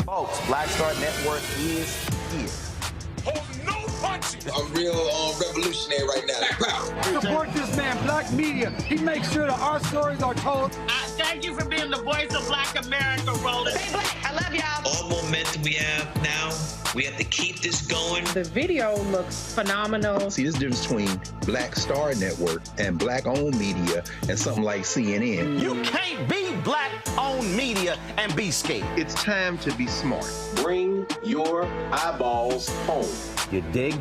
Folks, Black Star Network is here. Oh, no punches! I'm real revolutionary right now. Support this man, Black Media. He makes sure that our stories are told. Thank you for being the voice of Black America, Roland. Stay black. I love y'all. All momentum we have now, we have to keep this going. The video looks phenomenal. See, there's a difference between Black Star Network and Black-owned media and something like CNN. You can't be Black-owned media and be scared. It's time to be smart. Bring your eyeballs home. You dig?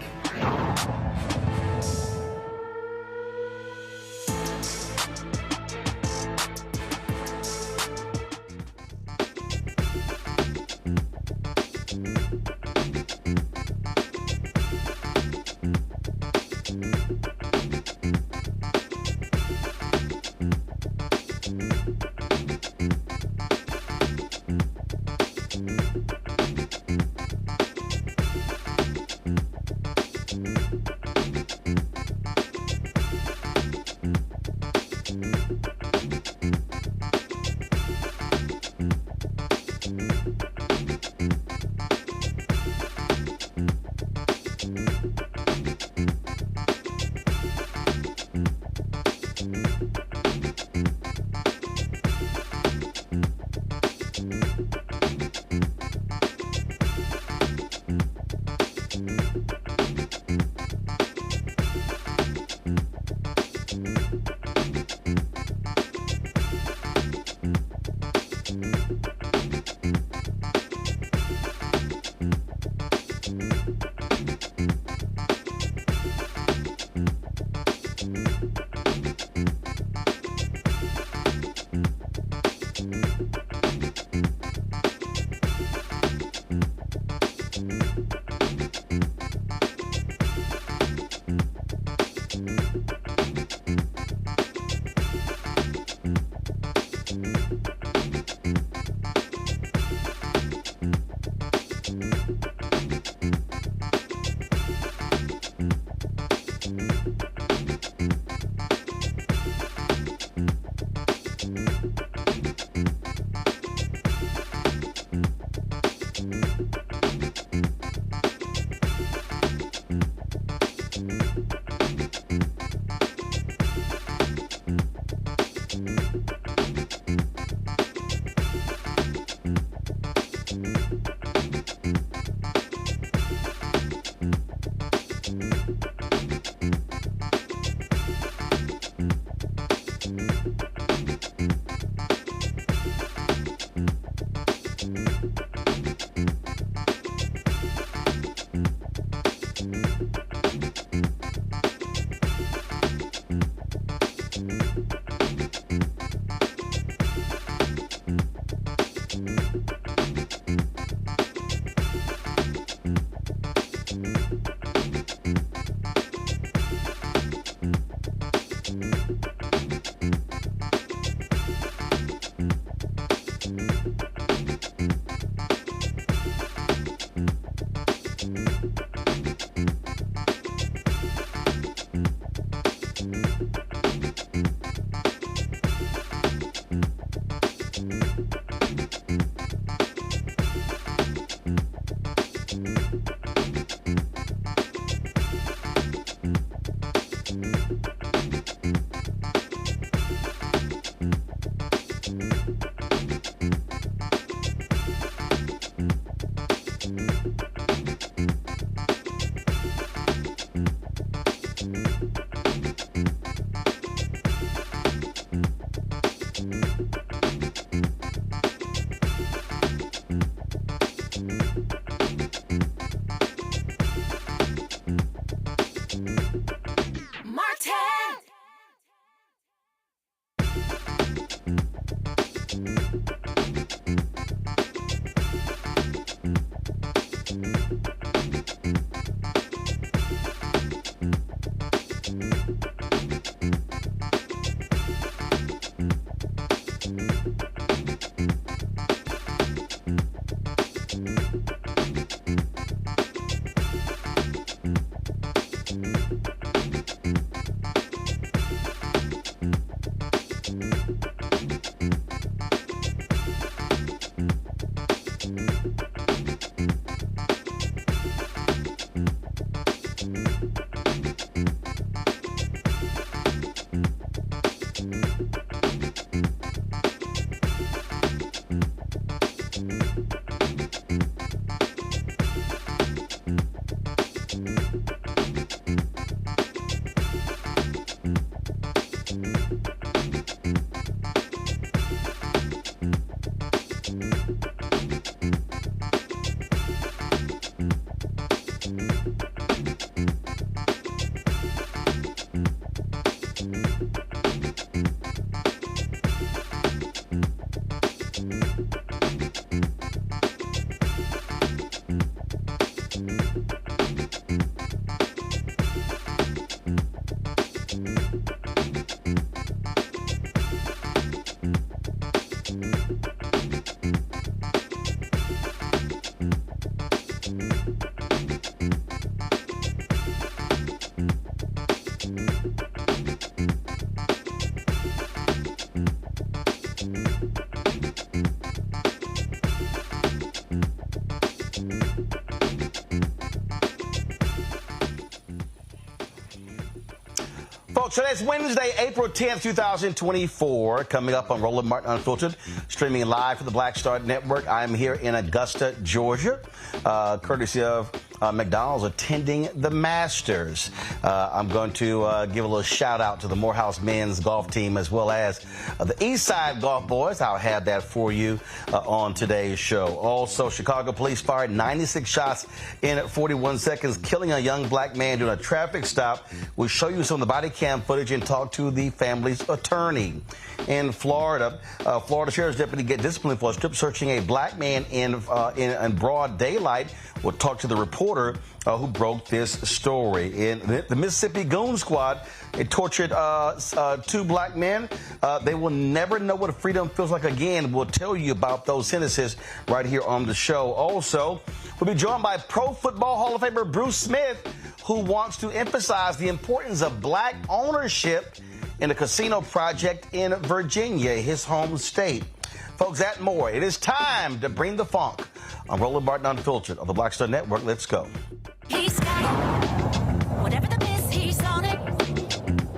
Today is Wednesday, April 10th, 2024. Coming up on Roland Martin Unfiltered, streaming live for the Black Star Network. I'm here in Augusta, Georgia, courtesy of McDonald's attending the Masters. I'm going to give a little shout out to the Morehouse men's golf team as well as the Eastside Golf Boys. I'll have that for you on today's show. Also, Chicago police fired 96 shots in 41 seconds, killing a young black man during a traffic stop. We'll show you some of the body cam footage and talk to the family's attorney. In Florida, Florida Sheriff's deputy get disciplined for strip searching a black man in broad daylight. We'll talk to the reporter who broke this story. In the Mississippi Goon Squad, it tortured two black men. They will never know what freedom feels like again. We'll tell you about those sentences right here on the show. Also, we'll be joined by Pro Football Hall of Famer Bruce Smith, who wants to emphasize the importance of black ownership in the casino project in Virginia, his home state. Folks, that and more. It is time to bring the funk on Roland Martin Unfiltered on the Black Star Network. Let's go. He's got it. Whatever the miss, he's on it.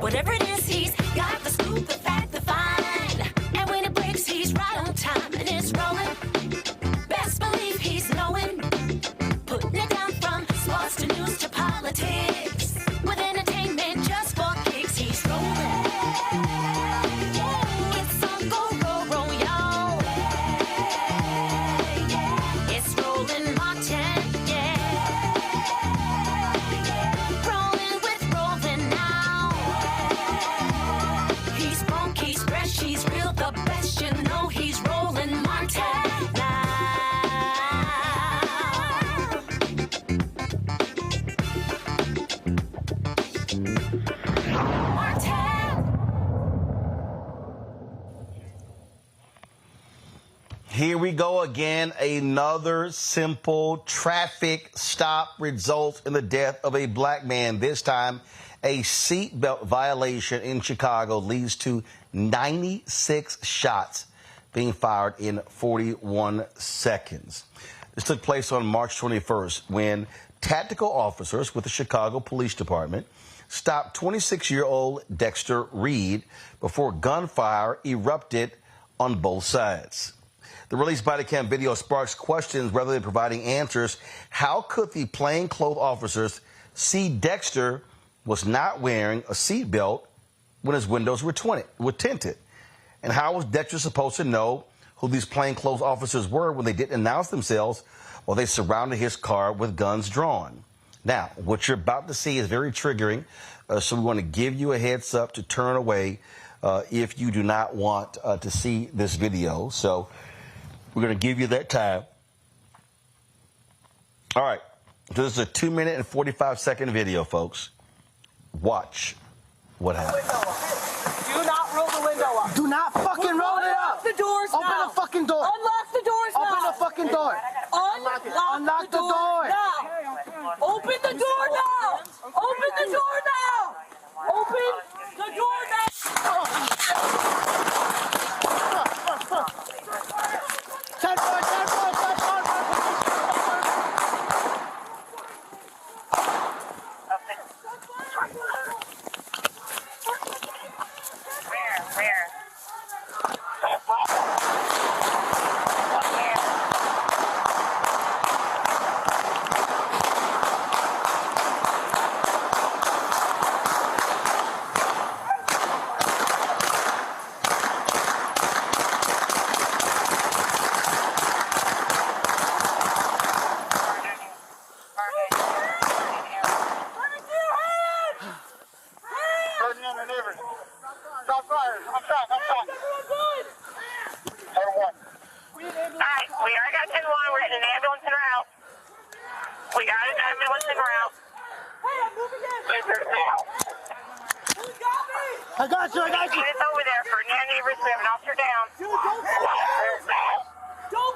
Whatever it is, he's got the scoop, the fact, the find. And when it breaks, he's right on time and it's rolling. Best believe he's knowing. Putting it down from sports to news to politics. With entertainment just for kicks, he's rolling. It's on go, roll, roll, y'all. It's Roland Martin, yeah. Rolling with Roland now. He's funk, he's fresh, he's real, the best, you know he's Roland Martin now. Here we go again. Another simple traffic stop results in the death of a black man. This time, a seatbelt violation in Chicago leads to 96 shots being fired in 41 seconds. This took place on March 21st when tactical officers with the Chicago Police Department stopped 26-year-old Dexter Reed before gunfire erupted on both sides. The released body cam video sparks questions rather than providing answers. How could the plainclothes officers see Dexter was not wearing a seatbelt when his windows were tinted? And how was Dexter supposed to know who these plainclothes officers were when they didn't announce themselves while they surrounded his car with guns drawn? Now, what you're about to see is very triggering, so we want to give you a heads up to turn away if you do not want to see this video. So we're going to give you that time. All right. So this is a 2-minute and 45-second video, folks. Watch what happened. Do not roll the window up. Do not fucking roll it up. Unlock the doors now. Open the fucking door. Unlock the doors now. Open the fucking door. Unlock the door now. Open the door now. Open the door now. Open the door now. I got you. It's over there for near neighbors. We have an officer down. Dude, don't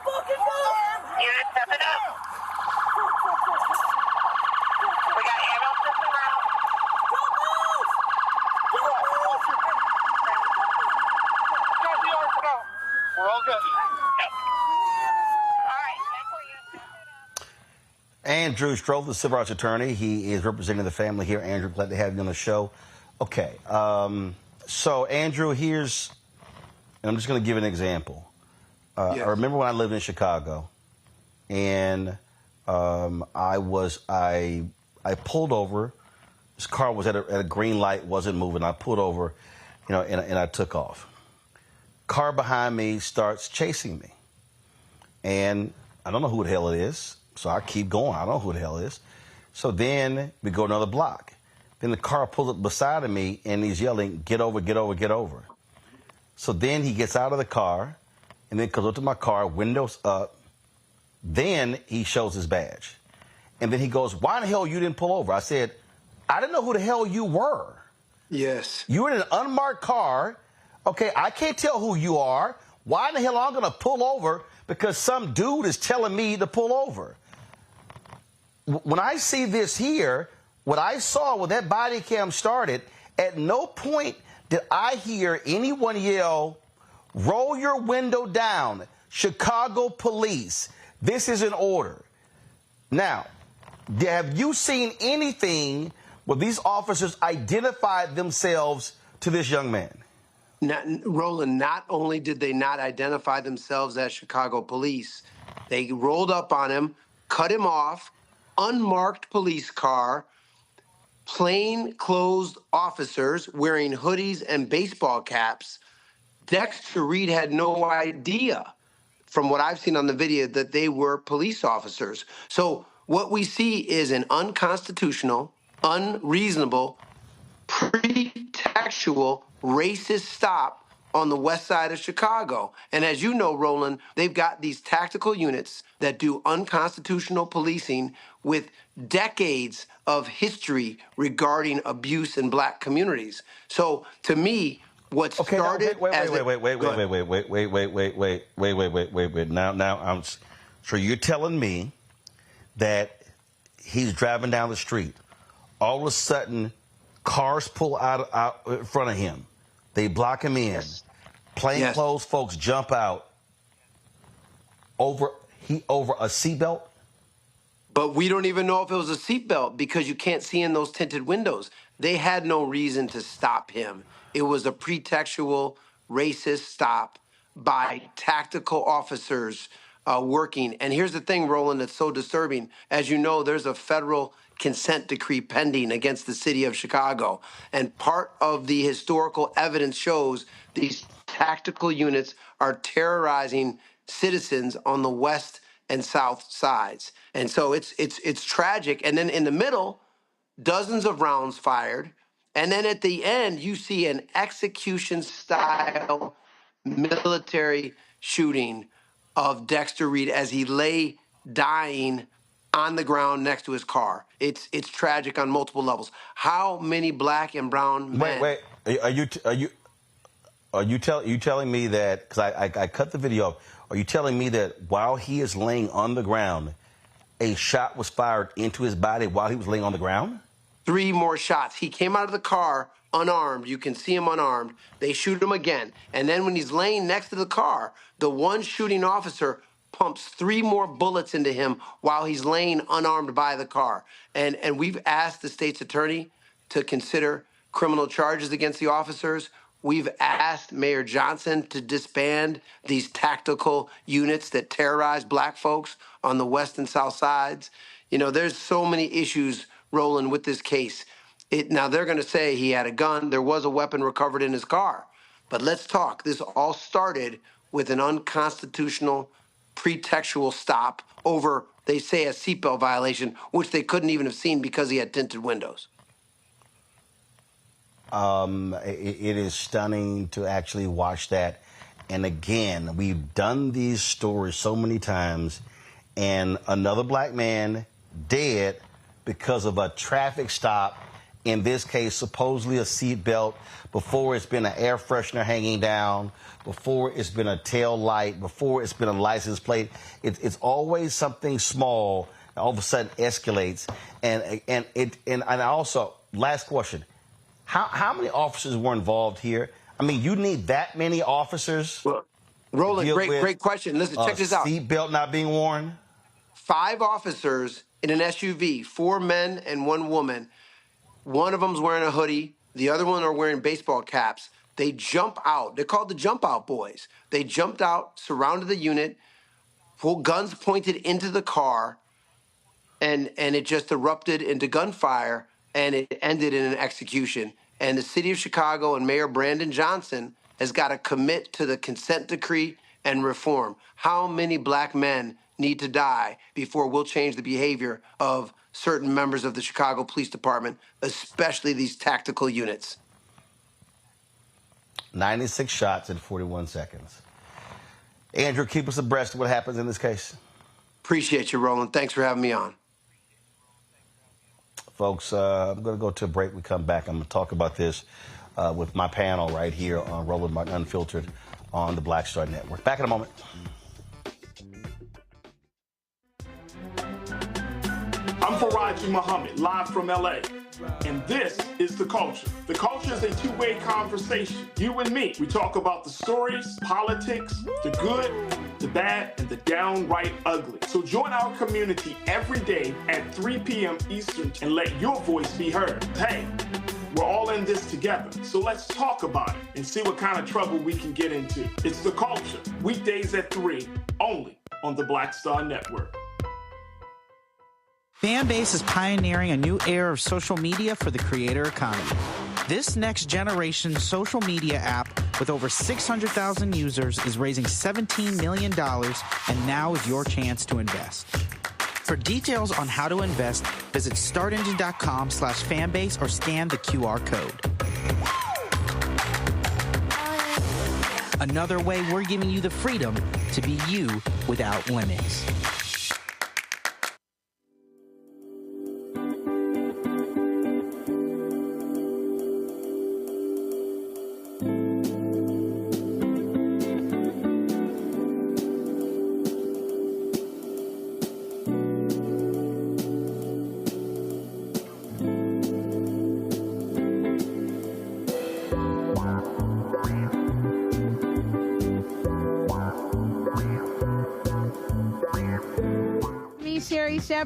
fucking move. Unit, step it up. We got ambulances en route. Don't move. We're all good. All right, thank you. Andrew Stroll, the civil rights attorney. He is representing the family here. Andrew, glad to have you on the show. Okay. So, Andrew, and I'm just going to give an example. Yes. I remember when I lived in Chicago, and I pulled over. This car was at a green light, wasn't moving. I pulled over, and I took off. Car behind me starts chasing me, and I don't know who the hell it is, so I keep going. I don't know who the hell it is. So then we go another block. Then the car pulls up beside of me, and he's yelling, "Get over, get over, get over." So then he gets out of the car, and then comes up to my car, windows up. Then he shows his badge. And then he goes, "Why the hell you didn't pull over?" I said, "I didn't know who the hell you were." Yes. You were in an unmarked car. Okay, I can't tell who you are. Why in the hell am I going to pull over because some dude is telling me to pull over? When I see this here, what I saw when that body cam started, at no point did I hear anyone yell, "Roll your window down, Chicago police. This is an order." Now, have you seen anything where these officers identified themselves to this young man? Roland, not only did they not identify themselves as Chicago police, they rolled up on him, cut him off, unmarked police car, plain-clothes officers wearing hoodies and baseball caps. Dexter Reed had no idea, from what I've seen on the video, that they were police officers. So what we see is an unconstitutional, unreasonable, pretextual, racist stop on the west side of Chicago. And as you know, Roland, they've got these tactical units that do unconstitutional policing with decades of history regarding abuse in black communities. So to me, what started wait. Now I'm so you're telling me that he's driving down the street. All of a sudden, cars pull out in front of him. They block him in. Yes. Plainclothes folks jump out over a seatbelt. But we don't even know if it was a seatbelt because you can't see in those tinted windows. They had no reason to stop him. It was a pretextual, racist stop by tactical officers working. And here's the thing, Roland, that's so disturbing. As you know, there's a federal consent decree pending against the city of Chicago. And part of the historical evidence shows these tactical units are terrorizing citizens on the west and south sides. And so it's tragic. And then in the middle, dozens of rounds fired. And then at the end, you see an execution-style military shooting of Dexter Reed as he lay dying on the ground next to his car. It's tragic on multiple levels. How many black and brown men? Wait. Are you telling me that, because I cut the video off, are you telling me that while he is laying on the ground, a shot was fired into his body while he was laying on the ground? 3 more shots. He came out of the car unarmed. You can see him unarmed. They shoot him again. And then when he's laying next to the car, the one shooting officer pumps 3 more bullets into him while he's laying unarmed by the car. And we've asked the state's attorney to consider criminal charges against the officers. We've asked Mayor Johnson to disband these tactical units that terrorize black folks on the west and south sides. You know, there's so many issues, Roland, with this case. Now, they're going to say he had a gun. There was a weapon recovered in his car. But let's talk. This all started with an unconstitutional pretextual stop over, they say, a seatbelt violation, which they couldn't even have seen because he had tinted windows. It is stunning to actually watch that. And again, we've done these stories so many times, and another black man dead because of a traffic stop, in this case, supposedly a seatbelt, before it's been an air freshener hanging down, before it's been a tail light, before it's been a license plate. It's always something small, all of a sudden escalates. And also, last question. How many officers were involved here? I mean, you need that many officers? Well, Roland, great question. Listen, check this out. Seatbelt not being worn? 5 officers in an SUV, 4 men and 1 woman. One of them's wearing a hoodie. The other one are wearing baseball caps. They jump out. They're called the jump out boys. They jumped out, surrounded the unit, full guns pointed into the car, and it just erupted into gunfire, and it ended in an execution. And the city of Chicago and Mayor Brandon Johnson has got to commit to the consent decree and reform. How many black men need to die before we'll change the behavior of certain members of the Chicago Police Department, especially these tactical units? 96 shots in 41 seconds. Andrew, keep us abreast of what happens in this case. Appreciate you, Roland. Thanks for having me on. Folks, I'm going to go to a break. We come back. I'm going to talk about this with my panel right here on Roland Martin Unfiltered on the Black Star Network. Back in a moment. I'm Faraji Muhammad, live from LA. And this is The Culture. The Culture is a two-way conversation. You and me. We talk about the stories, politics, the good, the bad, and the downright ugly. So join our community every day at 3 p.m. Eastern and let your voice be heard. Hey, we're all in this together. So let's talk about it and see what kind of trouble we can get into. It's The Culture. Weekdays at 3, only on the Black Star Network. Fanbase is pioneering a new era of social media for the creator economy. This next generation social media app with over 600,000 users is raising $17 million, and now is your chance to invest. For details on how to invest, visit startengine.com/fanbase or scan the QR code. Another way we're giving you the freedom to be you without limits.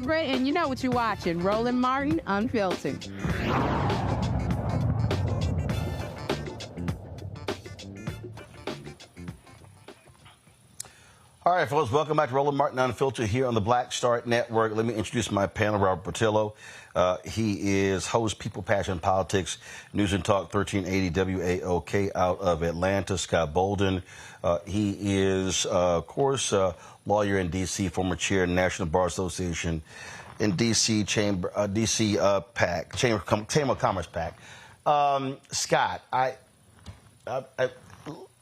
And you know what you're watching, Roland Martin Unfiltered. All right, folks, welcome back to Roland Martin Unfiltered here on the Black Star Network. Let me introduce my panel, Robert Portillo. He is host, People, Passion, Politics, News and Talk 1380 WAOK out of Atlanta. Scott Bolden. He is, of course, lawyer in D.C., former chair of the National Bar Association in D.C. Chamber, D.C. PAC, Chamber of Commerce PAC. Scott,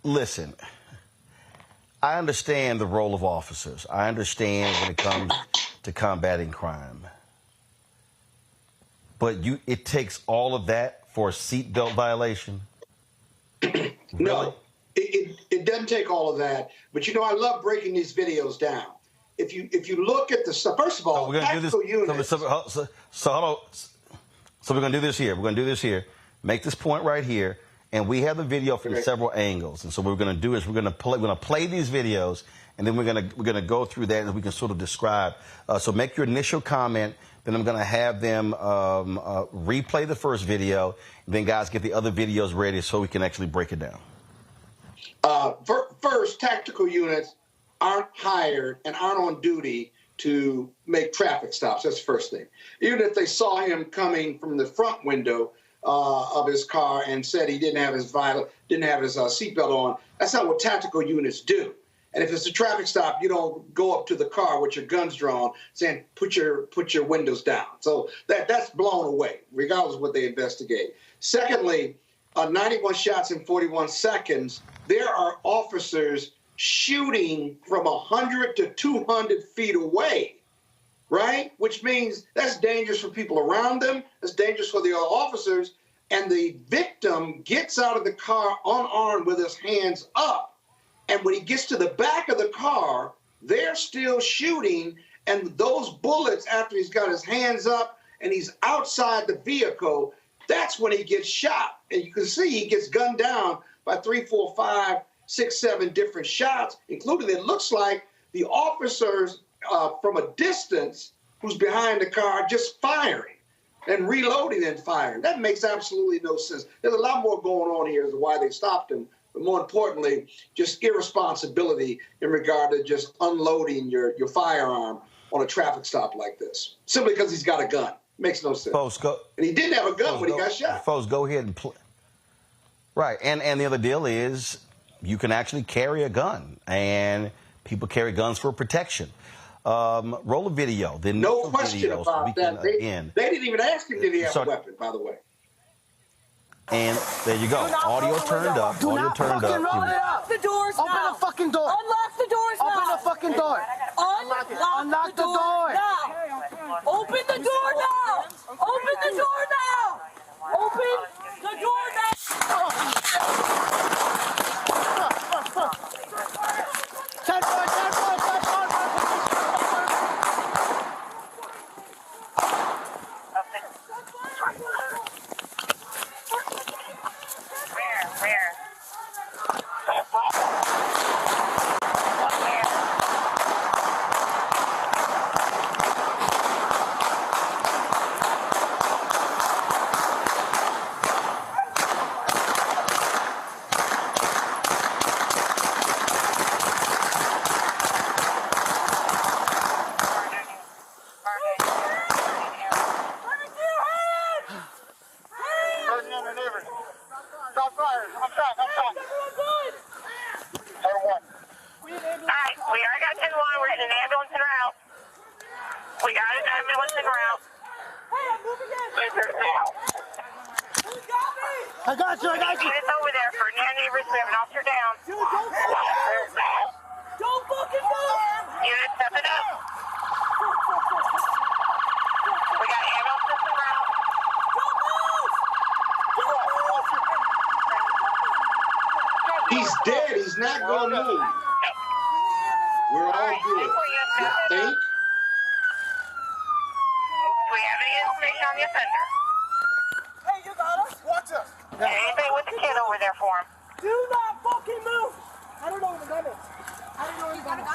listen. I understand the role of officers. I understand when it comes to combating crime. But it takes all of that for a seatbelt violation? Really? No, it doesn't take all of that. But, I love breaking these videos down. If you look at the stuff, first of all, tactical units. So we're going to do this here. We're going to do this here. Make this point right here. And we have the video from several angles. And so what we're going to do is we're going to play these videos, and then we're going to go through that, and we can sort of describe. So make your initial comment. Then I'm going to have them replay the first video. And then guys get the other videos ready so we can actually break it down. First, tactical units aren't hired and aren't on duty to make traffic stops. That's the first thing. Even if they saw him coming from the front window of his car and said he didn't have his seatbelt on, that's not what tactical units do. And if it's a traffic stop, you don't go up to the car with your guns drawn saying, put your windows down. So that's blown away, regardless of what they investigate. Secondly, 91 shots in 41 seconds, there are officers shooting from 100 to 200 feet away, right? Which means that's dangerous for people around them. That's dangerous for the other officers. And the victim gets out of the car unarmed with his hands up. And when he gets to the back of the car, they're still shooting. And those bullets, after he's got his hands up and he's outside the vehicle, that's when he gets shot. And you can see he gets gunned down by 3, 4, 5, 6, 7 different shots, including it looks like the officers from a distance who's behind the car just firing. and reloading and firing. That makes absolutely no sense. There's a lot more going on here as to why they stopped him, but more importantly, just irresponsibility in regard to just unloading your firearm on a traffic stop like this, simply because he's got a gun. Makes no sense. Folks, go. And he didn't have a gun when he got shot. Folks, go ahead and play. Right, and the other deal is you can actually carry a gun, and people carry guns for protection. Roll a video. No question about that. They didn't even ask him, did he have a weapon, by the way. And there you go. Audio turned up. Audio turned up. Unlock the doors now. Open the fucking door. Unlock the doors now. Open the fucking door. Unlock the door now. Open the door now. Open the door now. Open the door now. I got you. It's over there for near neighbors. We have an officer down. Dude, don't fucking move. Unit, step it up. We got ambulances en route. He's dead. He's not going to move. We're all good. You think? Do we have any information on the offender? Hey, you got us? Watch us. Anybody with the kid over there for him? Do not fucking move. I don't know where the gun is. I don't know where the gun is.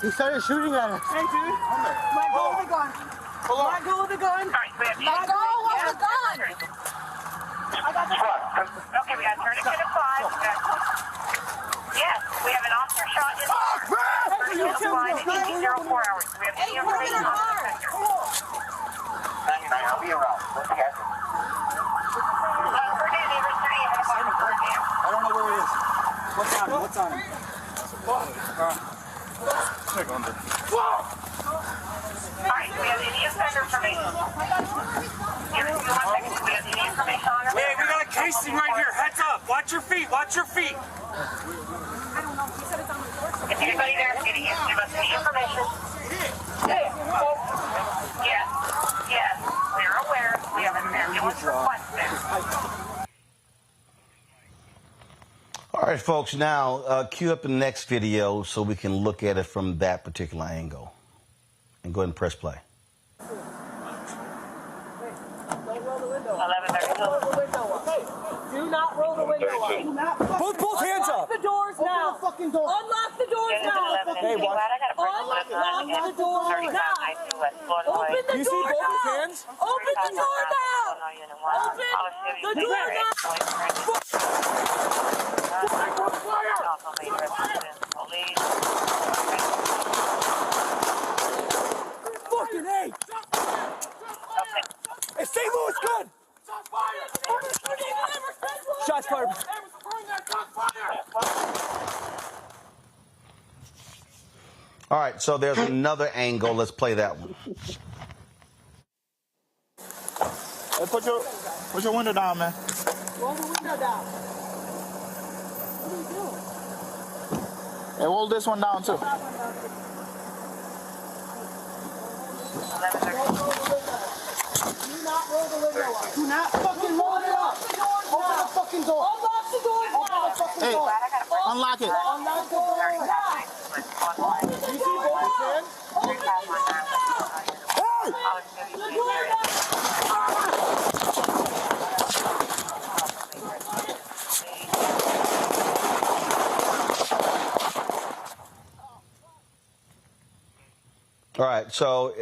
He started shooting at us. Hey, dude. Let go of the gun. Let go of the gun. All right, we have Let go of the gun. I got the gun. Okay, we got tourniquet at 5. Yes, we have an officer shot in the car. Tourniquet applied in 04 hours. Do we have any information on the offender? 99, I'll be around. What's the guy? I don't know where it is. What's on it? What's on it? Check on it. Alright, do we have any offender information? Give us 1 second. Do we have any information on him? Hey, we got a casing right here. Heads up. Watch your feet. Watch your feet. If anybody there is getting in, give us any information. Yes. Yes. We are aware. We have an ambulance request there. All right, folks, now cue up the next video so we can look at it from that particular angle. And go ahead and press play. 11:32. Do not roll the window up. Both hands up. Unlock the doors now. Open the fucking door. Unlock the doors now. Hey, watch. Unlock the door now. Open the You see door both his now. hands? Open the door now. Open the door Fucking A. Hey, St. Louis gun. Shots fired. All right, so there's another angle. Let's play that one. Hey, put your window down, man. Roll the window down. What are you doing? Hey, roll this one down, too. Do not roll the window up. Do not fucking roll it up. Open the fucking door. Unlock the door now. Open the fucking door. Unlock it. Unlock the door now. Open the You see door both his now. hands? Open the door now. Hey! The door now. All right, so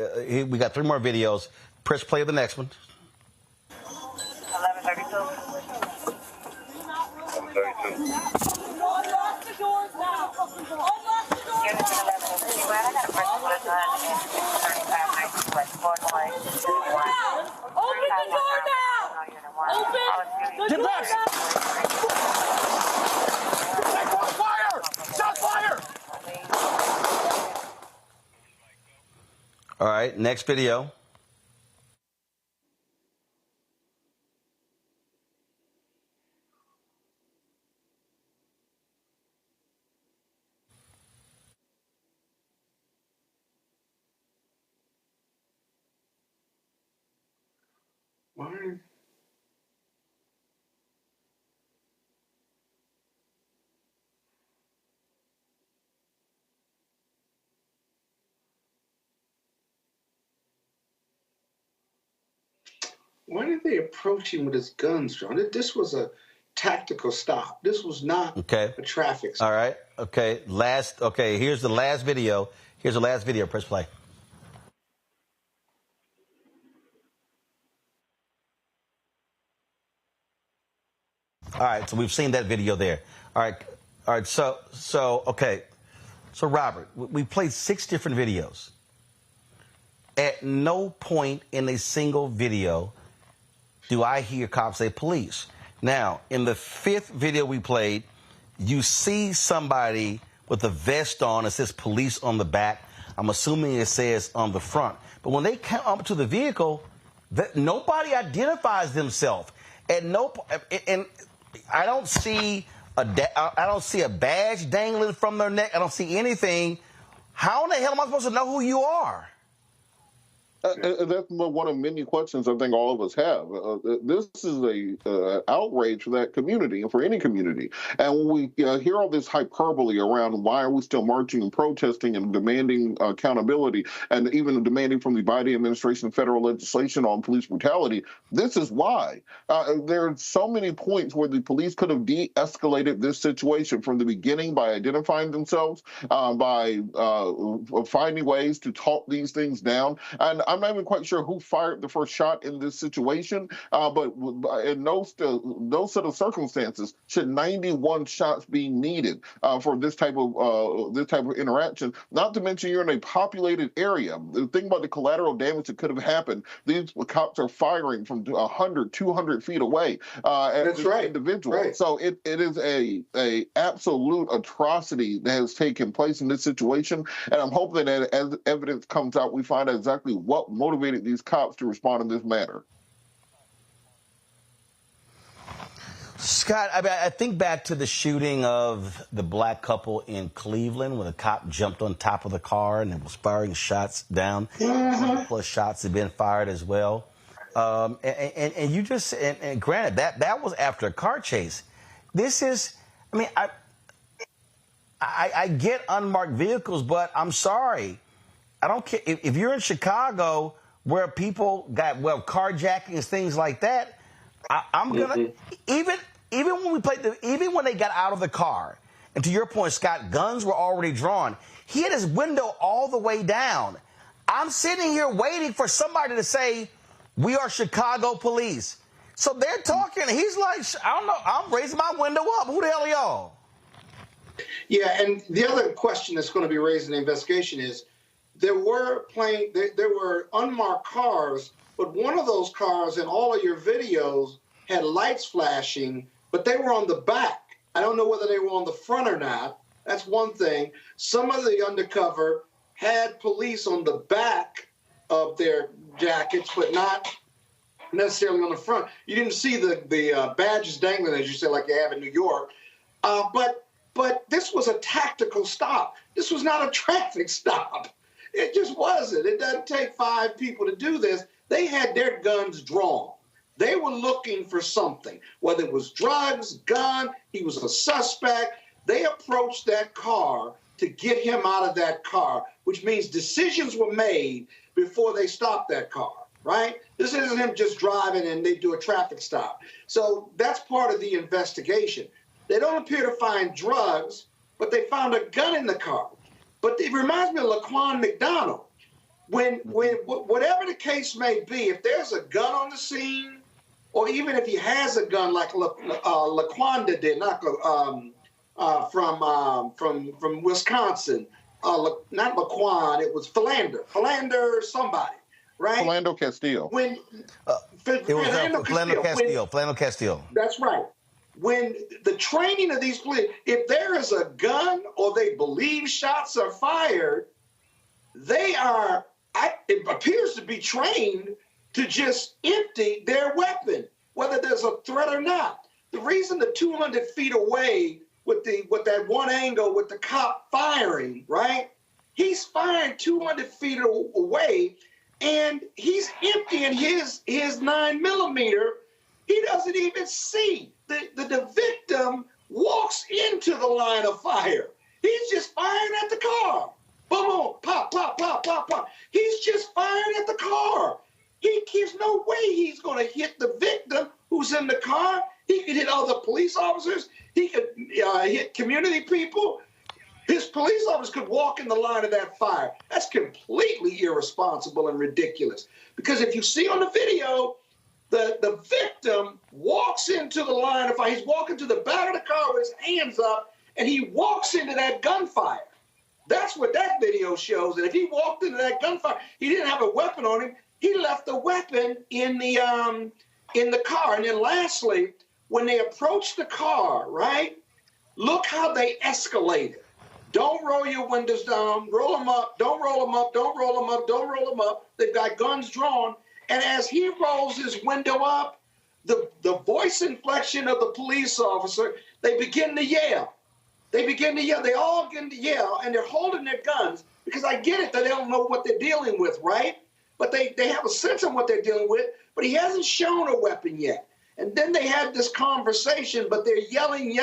we got 3 more videos. Press play of the next one. 11:32. Unlock the doors now. Unlock the doors Unit 11. I got a person with a gun in 3592 West Broadway. Open the door now! Open the door now! Fire! Shot fire! All right, next video. Why did they approach him with his guns drawn? This was a tactical stop. This was not a traffic stop. All right. Okay. Here's the last video. Here's the last video. Press play. All right. So we've seen that video there. All right. So Robert, we played 6 different videos. At no point in a single video do I hear cops say police. Now, in the 5th video we played, you see somebody with a vest on. It says police on the back. I'm assuming it says on the front. But when they come up to the vehicle, nobody identifies themselves. And I don't see a badge dangling from their neck. I don't see anything. How in the hell am I supposed to know who you are? That's one of many questions I think all of us have. This is a outrage for that community and for any community. And when we hear all this hyperbole around why are we still marching and protesting and demanding accountability and even demanding from the Biden administration federal legislation on police brutality, this is why. There are so many points where the police could have de-escalated this situation from the beginning by identifying themselves, by finding ways to talk these things down. And I'm not even quite sure who fired the first shot in this situation, but in no set of circumstances should 91 shots be needed for this type of interaction. Not to mention you're in a populated area. The thing about the collateral damage that could have happened, these cops are firing from 100, 200 feet away at That's right. individual. Right. So it is a absolute atrocity that has taken place in this situation, and I'm hoping that as evidence comes out, we find out exactly what motivated these cops to respond in this manner. Scott, I think back to the shooting of the black couple in Cleveland when a cop jumped on top of the car and was firing shots down. Plus shots had been fired as well. And you just, and granted, that was after a car chase. This is, I get unmarked vehicles, but I'm sorry. I don't care if you're in Chicago where people got carjackings, things like that. I'm gonna even when they got out of the car, and to your point, Scott, guns were already drawn. He had his window all the way down. I'm sitting here waiting for somebody to say, "We are Chicago police." So they're talking. He's like, "I don't know. I'm raising my window up. Who the hell are y'all?" Yeah, and the other question that's going to be raised in the investigation is, there were unmarked cars, but one of those cars in all of your videos had lights flashing, but they were on the back. I don't know whether they were on the front or not. That's one thing. Some of the undercover had police on the back of their jackets, but not necessarily on the front. You didn't see the badges dangling, as you said, like you have in New York. But this was a tactical stop. This was not a traffic stop. It just wasn't. It doesn't take 5 people to do this. They had their guns drawn. They were looking for something, whether it was drugs, gun, he was a suspect. They approached that car to get him out of that car, which means decisions were made before they stopped that car, right? This isn't him just driving and they do a traffic stop. So that's part of the investigation. They don't appear to find drugs, but they found a gun in the car. But it reminds me of Laquan McDonald. whatever the case may be, if there's a gun on the scene, or even if he has a gun like Laquanda did, from Wisconsin, not Laquan, it was Philander somebody, right? Philando Castile. Philando Castile. That's right. When the training of these police, if there is a gun or they believe shots are fired, it appears to be trained to just empty their weapon, whether there's a threat or not. The reason the 200 feet away with that one angle with the cop firing, right? He's firing 200 feet away, and he's emptying his 9mm. He doesn't even see. The victim walks into the line of fire. He's just firing at the car. Boom, boom, pop, pop, pop, pop, pop. He's just firing at the car. There's no way he's going to hit the victim who's in the car. He could hit other police officers. He could hit community people. His police officers could walk in the line of that fire. That's completely irresponsible and ridiculous. Because if you see on the video, the victim walks into the line of fire. He's walking to the back of the car with his hands up, and he walks into that gunfire. That's what that video shows. And if he walked into that gunfire, he didn't have a weapon on him. He left the weapon in the car. And then lastly, when they approached the car, right, look how they escalated. Don't roll your windows down. Roll them up. Don't roll them up. Don't roll them up. Don't roll them up. They've got guns drawn. And as he rolls his window up, the voice inflection of the police officer, they begin to yell. They all begin to yell, and they're holding their guns because I get it that they don't know what they're dealing with, right? But they have a sense of what they're dealing with, but he hasn't shown a weapon yet. And then they had this conversation, but they're yelling,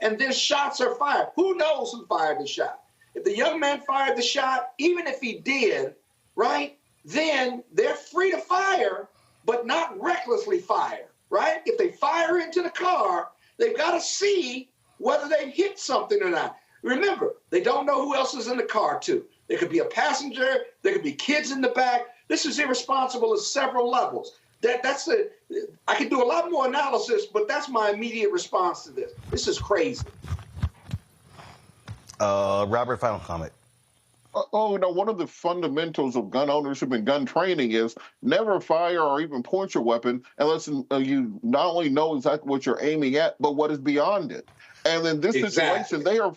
and then shots are fired. Who knows who fired the shot? If the young man fired the shot, even if he did, right, then they're free to fire, but not recklessly fire, right? If they fire into the car, they've got to see whether they hit something or not. Remember, they don't know who else is in the car, too. There could be a passenger. There could be kids in the back. This is irresponsible at several levels. I could do a lot more analysis, but that's my immediate response to this. This is crazy. Robert, final comment. One of the fundamentals of gun ownership and gun training is never fire or even point your weapon unless you not only know exactly what you're aiming at, but what is beyond it. And in this situation, they are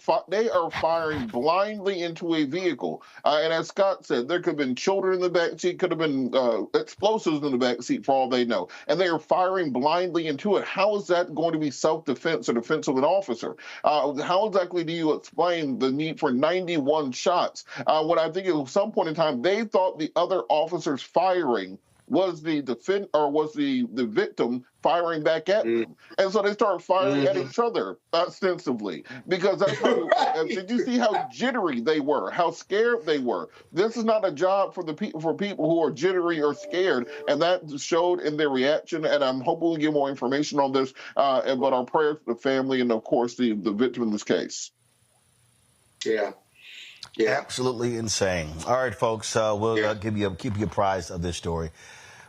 firing blindly into a vehicle. And as Scott said, there could have been children in the back seat, could have been explosives in the back seat for all they know. And they are firing blindly into it. How is that going to be self-defense or defense of an officer? How exactly do you explain the need for 91 shots? When I think at some point in time, they thought the other officers firing was the victim firing back at them. And so they start firing at each other ostensibly, because that's how, did you see how jittery they were, how scared they were? This is not a job for people who are jittery or scared, and that showed in their reaction. And I'm hoping we get more information on this, but our prayers to the family and, of course, the victim in this case. Yeah. Absolutely insane. All right, folks, we'll keep you apprised of this story.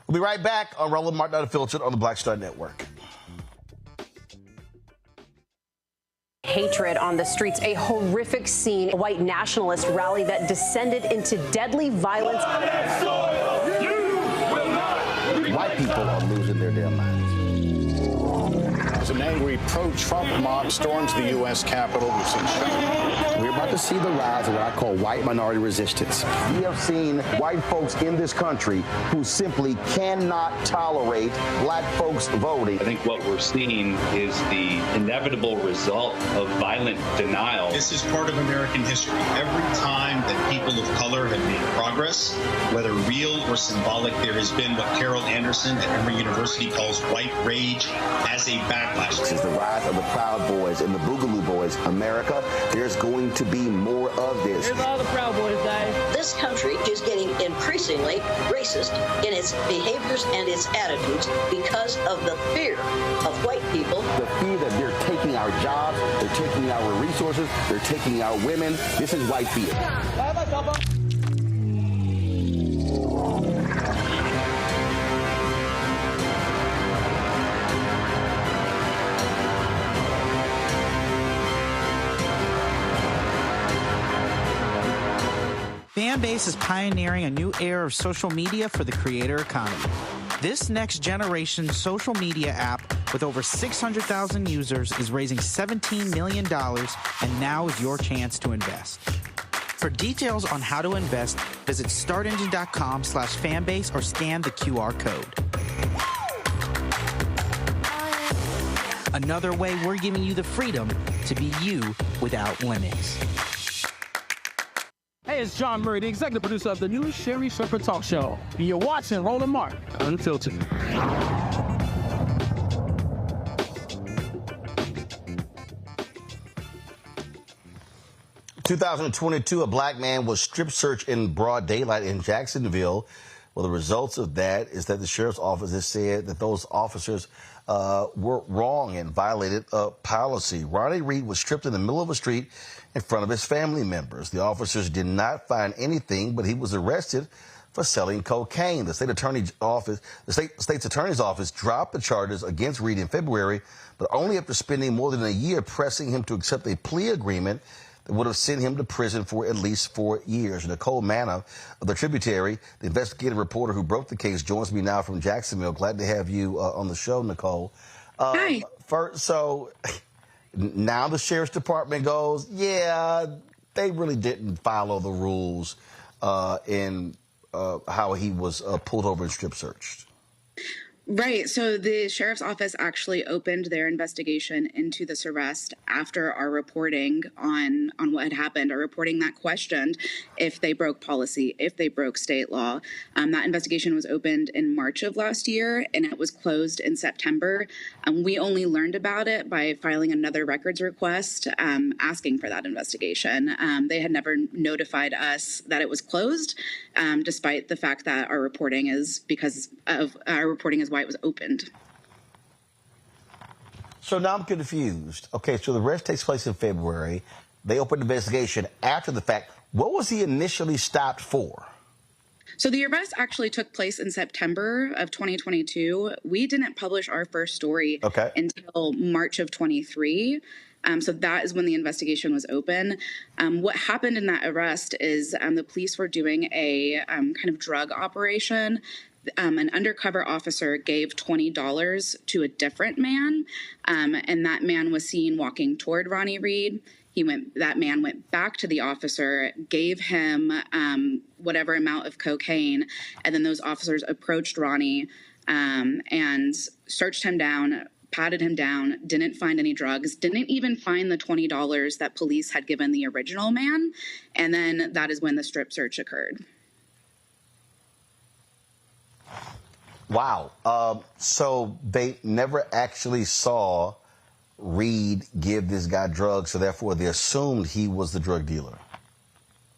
We'll be right back on Roland Martin Unfiltered on the Black Star Network. Hatred on the streets, a horrific scene, a white nationalist rally that descended into deadly violence. White people are losing their damn minds. As an angry pro-Trump mob storms the U.S. Capitol, we've seen We're about to see the rise of what I call white minority resistance. We have seen white folks in this country who simply cannot tolerate black folks voting. I think what we're seeing is the inevitable result of violent denial. This is part of American history. Every time that people of color have made progress, whether real or symbolic, there has been what Carol Anderson at Emory University calls white rage as a backlash. This is the rise of the Proud Boys and the Boogaloo Boys. America, there's going to be more of this. Here's all the Proud Boys, guys. This country is getting increasingly racist in its behaviors and its attitudes because of the fear of white people. The fear that they're taking our jobs, they're taking our resources, they're taking our women. This is white fear. Fanbase is pioneering a new era of social media for the creator economy. This next generation social media app with over 600,000 users is raising $17 million, and now is your chance to invest. For details on how to invest, visit startengine.com/fanbase or scan the QR code. Another way we're giving you the freedom to be you without limits. Hey, it's John Murray, the executive producer of the new Sherry Shepherd Talk Show. And you're watching Roland Martin Unfiltered. 2022, a black man was strip searched in broad daylight in Jacksonville. Well, the results of that is that the sheriff's office has said that those officers were wrong and violated a policy. Ronnie Reed was stripped in the middle of a street in front of his family members. The officers did not find anything, but he was arrested for selling cocaine. The state's attorney's office dropped the charges against Reed in February, but only after spending more than a year pressing him to accept a plea agreement that would have sent him to prison for at least 4 years. Nicole Manna of the Tributary, the investigative reporter who broke the case, joins me now from Jacksonville. Glad to have you on the show, Nicole. Hi. So now the sheriff's department goes, yeah, they really didn't follow the rules in how he was pulled over and strip searched. Right. So the sheriff's office actually opened their investigation into this arrest after our reporting on what had happened, our reporting that questioned if they broke policy, if they broke state law. That investigation was opened in March of last year, and it was closed in September. We only learned about it by filing another records request asking for that investigation. They had never notified us that it was closed, despite the fact that our reporting is why it was opened. So now I'm confused. Okay, so the arrest takes place in February. They opened the investigation after the fact. What was he initially stopped for? So the arrest actually took place in September of 2022. We didn't publish our first story until March of 23. So that is when the investigation was open. What happened in that arrest is the police were doing a kind of drug operation. An undercover officer gave $20 to a different man, and that man was seen walking toward Ronnie Reed. That man went back to the officer, gave him whatever amount of cocaine, and then those officers approached Ronnie and searched him down, patted him down, didn't find any drugs, didn't even find the $20 that police had given the original man, and then that is when the strip search occurred. Wow. So they never actually saw Reed give this guy drugs, so therefore they assumed he was the drug dealer.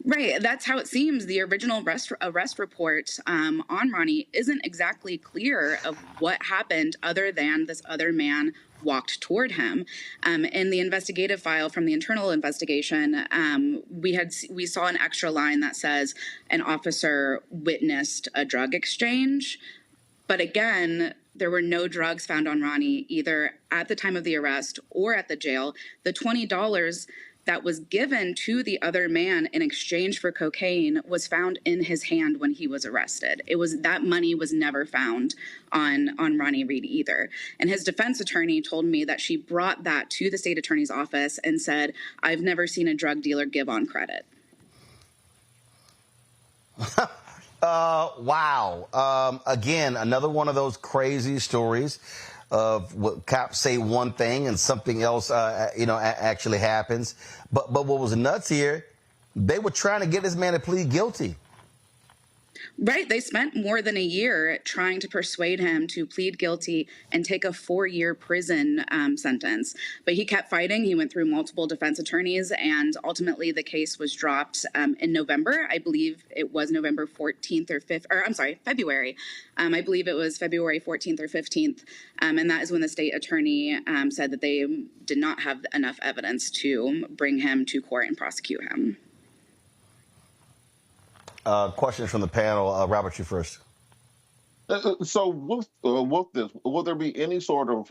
Right. That's how it seems. The original arrest report on Ronnie isn't exactly clear of what happened other than this other man walked toward him. In the investigative file from the internal investigation, we saw an extra line that says an officer witnessed a drug exchange. But again, there were no drugs found on Ronnie, either at the time of the arrest or at the jail. The $20 that was given to the other man in exchange for cocaine was found in his hand when he was arrested. That money was never found on Ronnie Reed either. And his defense attorney told me that she brought that to the state attorney's office and said, "I've never seen a drug dealer give on credit." Wow. Again, another one of those crazy stories of what cops say one thing and something else, actually happens. But what was nuts here, they were trying to get this man to plead guilty. Right. They spent more than a year trying to persuade him to plead guilty and take a 4-year prison sentence. But he kept fighting. He went through multiple defense attorneys, and ultimately the case was dropped in November. I believe it was November 14th or 5th, or I'm sorry, February. I believe it was February 14th or 15th. And that is when the state attorney said that they did not have enough evidence to bring him to court and prosecute him. Questions from the panel. Robert, you first. So with this, will there be any sort of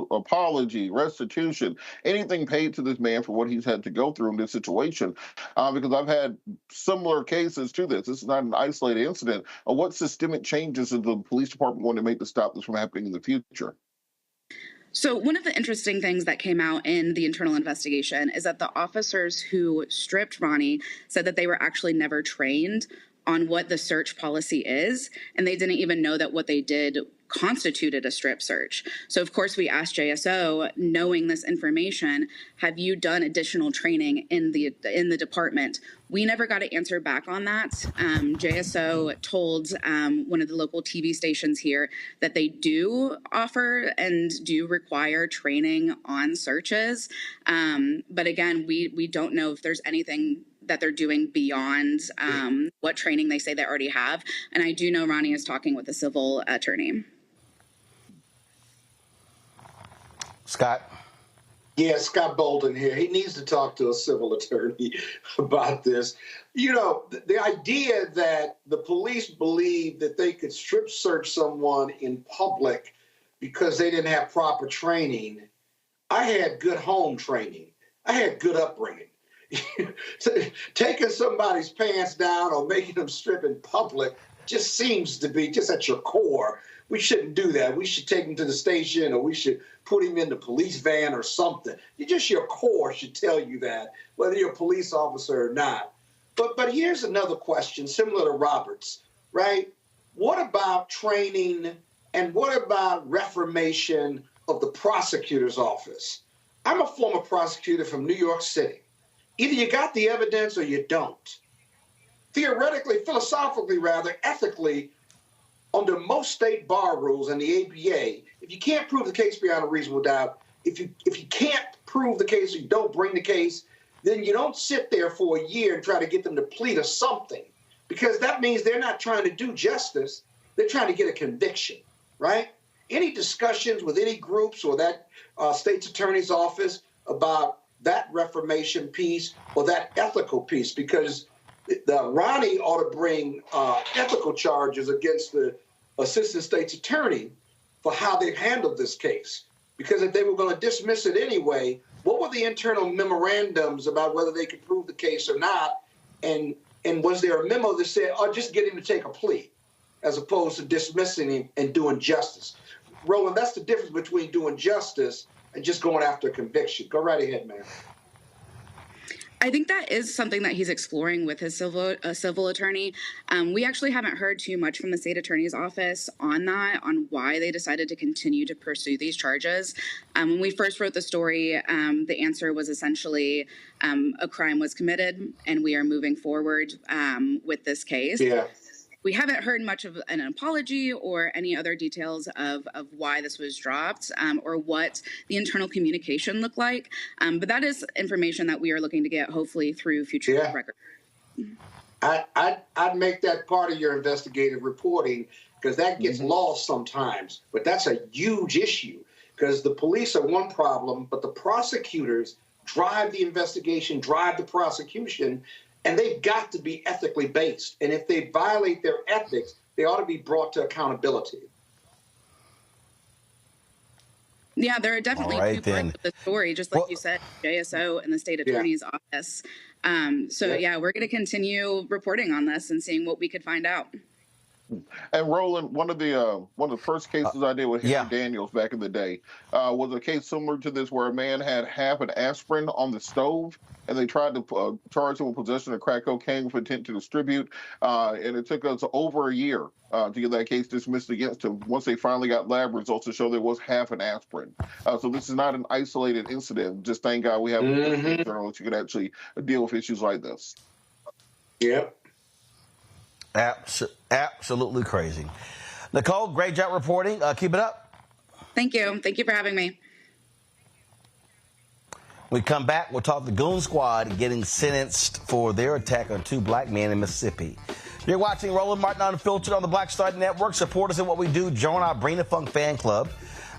apology, restitution, anything paid to this man for what he's had to go through in this situation? Because I've had similar cases to this. This is not an isolated incident. What systemic changes is the police department going to make to stop this from happening in the future? So one of the interesting things that came out in the internal investigation is that the officers who stripped Ronnie said that they were actually never trained on what the search policy is, and they didn't even know that what they did constituted a strip search. So of course we asked JSO, knowing this information, have you done additional training in the department? We never got an answer back on that. JSO told one of the local TV stations here that they do offer and do require training on searches. But again, we don't know if there's anything that they're doing beyond what training they say they already have. And I do know Ronnie is talking with a civil attorney. Scott? Yeah, Scott Bolden here. He needs to talk to a civil attorney about this. You know, the idea that the police believed that they could strip search someone in public because they didn't have proper training. I had good home training. I had good upbringing. Taking somebody's pants down or making them strip in public just seems to be just at your core. We shouldn't do that. We should take him to the station, or we should put him in the police van or something. Just your core should tell you that, whether you're a police officer or not. But here's another question, similar to Robert's, right? What about training and what about reformation of the prosecutor's office? I'm a former prosecutor from New York City. Either you got the evidence or you don't. Theoretically, philosophically rather, ethically, under most state bar rules and the APA, if you can't prove the case beyond a reasonable doubt, if you can't prove the case or you don't bring the case, then you don't sit there for a year and try to get them to plead or something, because that means they're not trying to do justice. They're trying to get a conviction, right? Any discussions with any groups or that state's attorney's office about that reformation piece or that ethical piece? Because Ronnie ought to bring ethical charges against the assistant state's attorney for how they've handled this case. Because if they were going to dismiss it anyway, what were the internal memorandums about whether they could prove the case or not? And was there a memo that said, oh, just get him to take a plea, as opposed to dismissing him and doing justice? Roland, that's the difference between doing justice and just going after a conviction. Go right ahead, man. I think that is something that he's exploring with his civil attorney. We actually haven't heard too much from the state attorney's office on that, on why they decided to continue to pursue these charges. When we first wrote the story, the answer was essentially a crime was committed and we are moving forward with this case. Yeah. We haven't heard much of an apology or any other details of why this was dropped or what the internal communication looked like. But that is information that we are looking to get, hopefully, through future records. I'd make that part of your investigative reporting, because that gets lost sometimes. But that's a huge issue, because the police are one problem, but the prosecutors drive the investigation, drive the prosecution. And they've got to be ethically based. And if they violate their ethics, they ought to be brought to accountability. Yeah, there are definitely two parts of the story, just like you said, JSO and the state attorney's office. Yeah, we're going to continue reporting on this and seeing what we could find out. And Roland, one of the first cases I did with Henry Daniels back in the day was a case similar to this, where a man had half an aspirin on the stove, and they tried to charge him with possession of crack cocaine with intent to distribute. And it took us over a year to get that case dismissed against him, once they finally got lab results to show there was half an aspirin. So this is not an isolated incident. Just thank God we have journalists who can actually deal with issues like this. Yep. Absolutely crazy. Nicole, great job reporting. Keep it up. Thank you. Thank you for having me. We come back, we'll talk the Goon Squad getting sentenced for their attack on 2 black men in Mississippi. You're watching Roland Martin Unfiltered on the Black Star Network. Support us in what we do. Join our Brain of Funk fan club.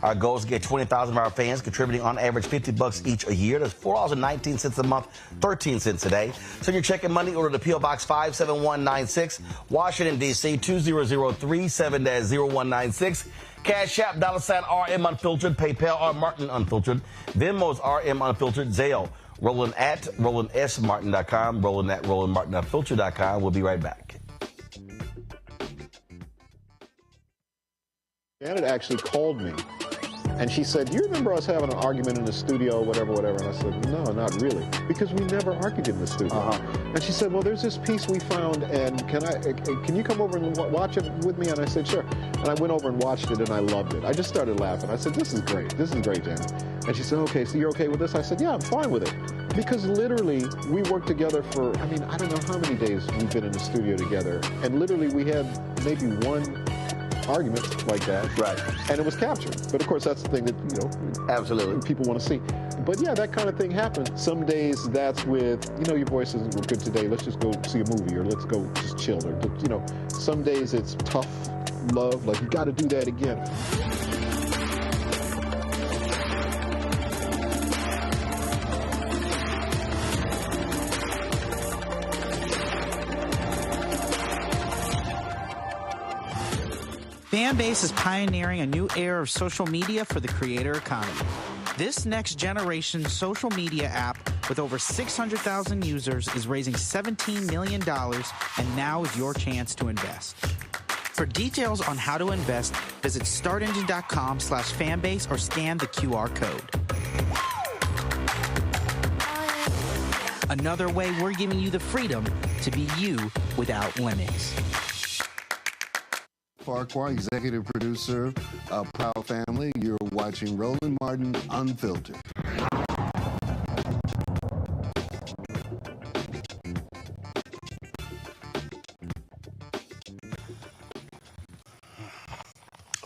Our goal is to get 20,000 of our fans contributing on average $50 each a year. That's $4.19 a month, 13 cents a day. Send your check and money order to P.O. Box 57196, Washington, D.C. 20037-0196. Cash App, $RM Unfiltered, PayPal, R Martin Unfiltered, Venmo's RM Unfiltered, Zelle, Roland at RolandSMartin.com, Roland at RolandMartinUnfiltered.com. We'll be right back. Janet actually called me, and she said, "Do you remember us having an argument in the studio, whatever?" And I said, "No, not really, because we never argued in the studio." And she said, "Well, there's this piece we found, and can you come over and watch it with me?" And I said, "Sure." And I went over and watched it, and I loved it. I just started laughing. I said, "This is great. This is great, Janet." And she said, "Okay, so you're okay with this?" I said, "Yeah, I'm fine with it." Because literally, we worked together for, I don't know how many days we've been in the studio together, and literally we had maybe one argument like that, right? And it was captured. But of course, that's the thing that absolutely people want to see. But yeah, that kind of thing happens. Some days that's with your voice isn't good today. Let's just go see a movie, or let's go just chill. Or some days it's tough love, like you got to do that again. Fanbase is pioneering a new era of social media for the creator economy. This next generation social media app with over 600,000 users is raising $17 million, and now is your chance to invest. For details on how to invest, visit startengine.com/fanbase or scan the QR code. Another way we're giving you the freedom to be you without limits. Farquhar, executive producer of Proud Family. You're watching Roland Martin Unfiltered.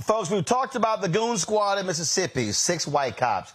Folks, we've talked about the Goon Squad in Mississippi, 6 white cops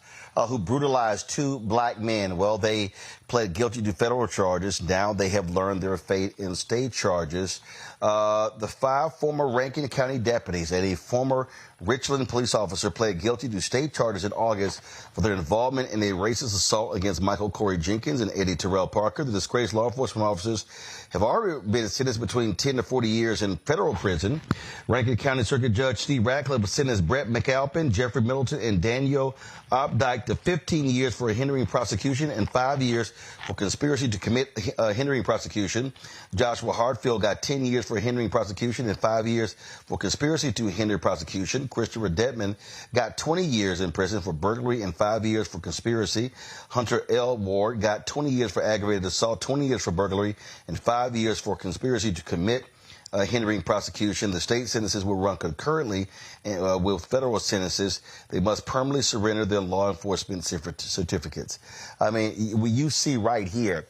who brutalized 2 black men. Well, they pled guilty to federal charges. Now they have learned their fate in state charges. The 5 former Rankin County deputies and a former Richland police officer pled guilty to state charges in August for their involvement in a racist assault against Michael Corey Jenkins and Eddie Terrell Parker. The disgraced law enforcement officers have already been sentenced between 10 to 40 years in federal prison. Rankin County Circuit Judge Steve Ratcliffe sentenced Brett McAlpin, Jeffrey Middleton, and Daniel Opdyke to 15 years for a hindering prosecution and 5 years for conspiracy to commit hindering prosecution. Joshua Hartfield got 10 years for hindering prosecution and 5 years for conspiracy to hinder prosecution. Christopher Detman got 20 years in prison for burglary and 5 years for conspiracy. Hunter L. Ward got 20 years for aggravated assault, 20 years for burglary, and 5 years for conspiracy to commit hindering prosecution. The state sentences will run concurrently with federal sentences. They must permanently surrender their law enforcement certificates. I mean, you see right here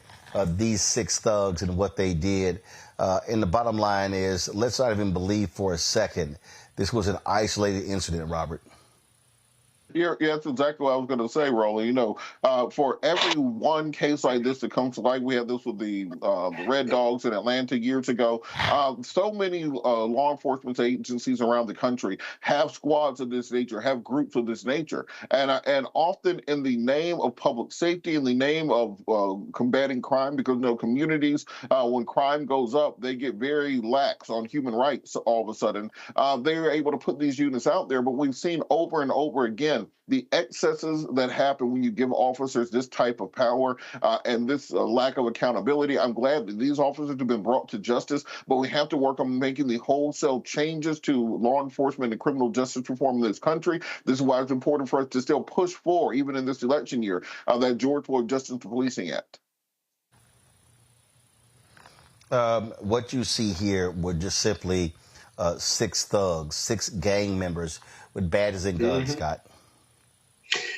these 6 thugs and what they did. And the bottom line is, let's not even believe for a second this was an isolated incident, Robert. Yeah, that's exactly what I was going to say, Roland. For every one case like this that comes to light, we had this with the Red Dogs in Atlanta years ago. So many law enforcement agencies around the country have squads of this nature, have groups of this nature. And often in the name of public safety, in the name of combating crime, because communities, when crime goes up, they get very lax on human rights all of a sudden. They are able to put these units out there, but we've seen over and over again the excesses that happen when you give officers this type of power and this lack of accountability. I'm glad that these officers have been brought to justice, but we have to work on making the wholesale changes to law enforcement and criminal justice reform in this country. This is why it's important for us to still push for, even in this election year, that George Floyd Justice for Policing Act. What you see here were just simply 6 thugs, 6 gang members with badges and guns, Scott.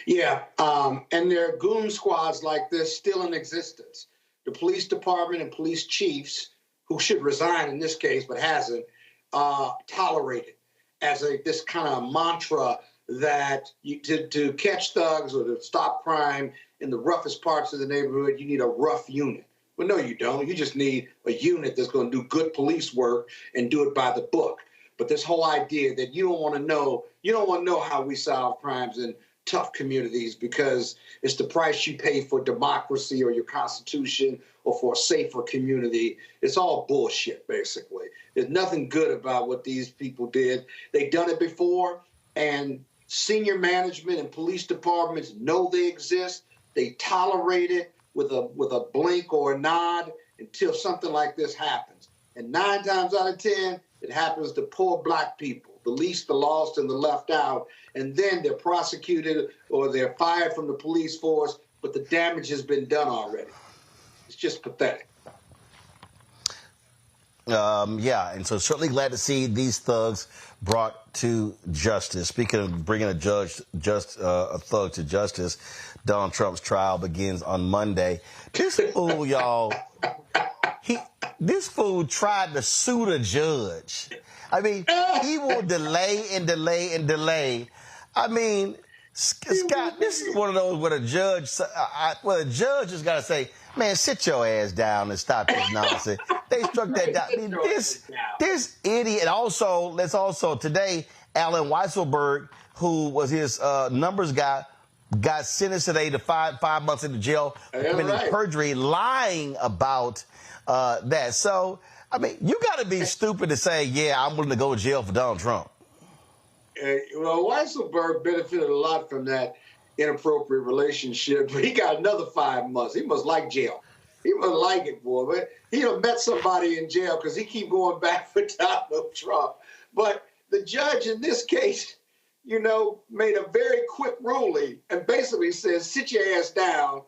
Yeah, and there are goon squads like this still in existence. The police department and police chiefs, who should resign in this case but hasn't, tolerate it as this kind of mantra that to catch thugs or to stop crime in the roughest parts of the neighborhood, you need a rough unit. Well, no, you don't. You just need a unit that's going to do good police work and do it by the book. But this whole idea that you don't want to know how we solve crimes in tough communities because it's the price you pay for democracy or your constitution or for a safer community. It's all bullshit, basically. There's nothing good about what these people did. They've done it before, and senior management and police departments know they exist. They tolerate it with a blink or a nod until something like this happens. And 9 times out of 10, it happens to poor black people, the least, the lost, and the left out. And then they're prosecuted or they're fired from the police force, but the damage has been done already. It's just pathetic. Yeah, and so certainly glad to see these thugs brought to justice. Speaking of bringing a thug to justice, Donald Trump's trial begins on Monday. This fool, y'all, this fool tried to sue the judge. I mean, he will delay and delay and delay. I mean, Scott, this is one of those where the judge has got to say, man, sit your ass down and stop this nonsense. They struck that down. I mean, this idiot. And also, today, Alan Weisselberg, who was his numbers guy, got sentenced today to five months into jail for committing perjury, lying about that. So, I mean, you got to be stupid to say, yeah, I'm willing to go to jail for Donald Trump. Well, Weisselberg benefited a lot from that inappropriate relationship, but he got another 5 months. He must like jail. He must like it, boy. But he done met somebody in jail because he keep going back for Donald Trump. But the judge in this case, made a very quick ruling and basically says, sit your ass down.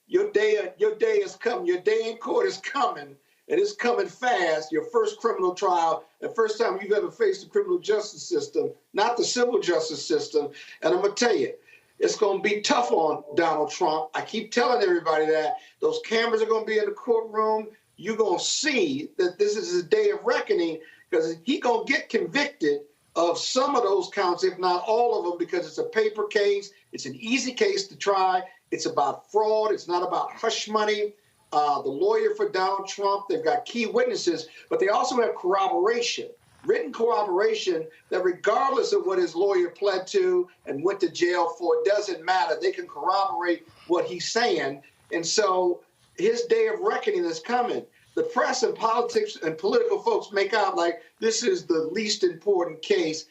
Your day is coming. Your day in court is coming. And it's coming fast, your first criminal trial, the first time you've ever faced the criminal justice system, not the civil justice system. And I'm going to tell you, it's going to be tough on Donald Trump. I keep telling everybody that. Those cameras are going to be in the courtroom. You're going to see that this is his day of reckoning because he's going to get convicted of some of those counts, if not all of them, because it's a paper case. It's an easy case to try. It's about fraud. It's not about hush money. The lawyer for Donald Trump, they've got key witnesses, but they also have corroboration, written corroboration that regardless of what his lawyer pled to and went to jail for, it doesn't matter. They can corroborate what he's saying. And so his day of reckoning is coming. The press and politics and political folks make out like this is the least important case.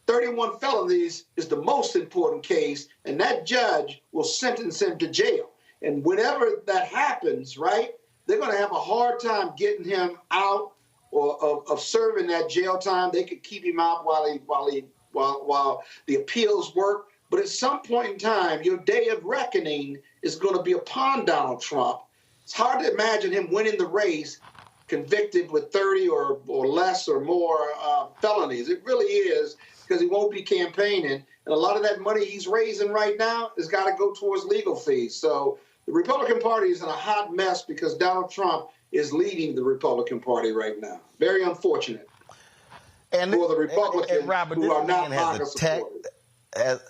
31 felonies is the most important case, and that judge will sentence him to jail. And whenever that happens, right, they're going to have a hard time getting him out or of serving that jail time. They could keep him out while the appeals work. But at some point in time, your day of reckoning is going to be upon Donald Trump. It's hard to imagine him winning the race, convicted with 30 or less or more felonies. It really is, because he won't be campaigning. And a lot of that money he's raising right now has got to go towards legal fees. So the Republican Party is in a hot mess because Donald Trump is leading the Republican Party right now. Very unfortunate for the Republicans who are not MAGA supporters.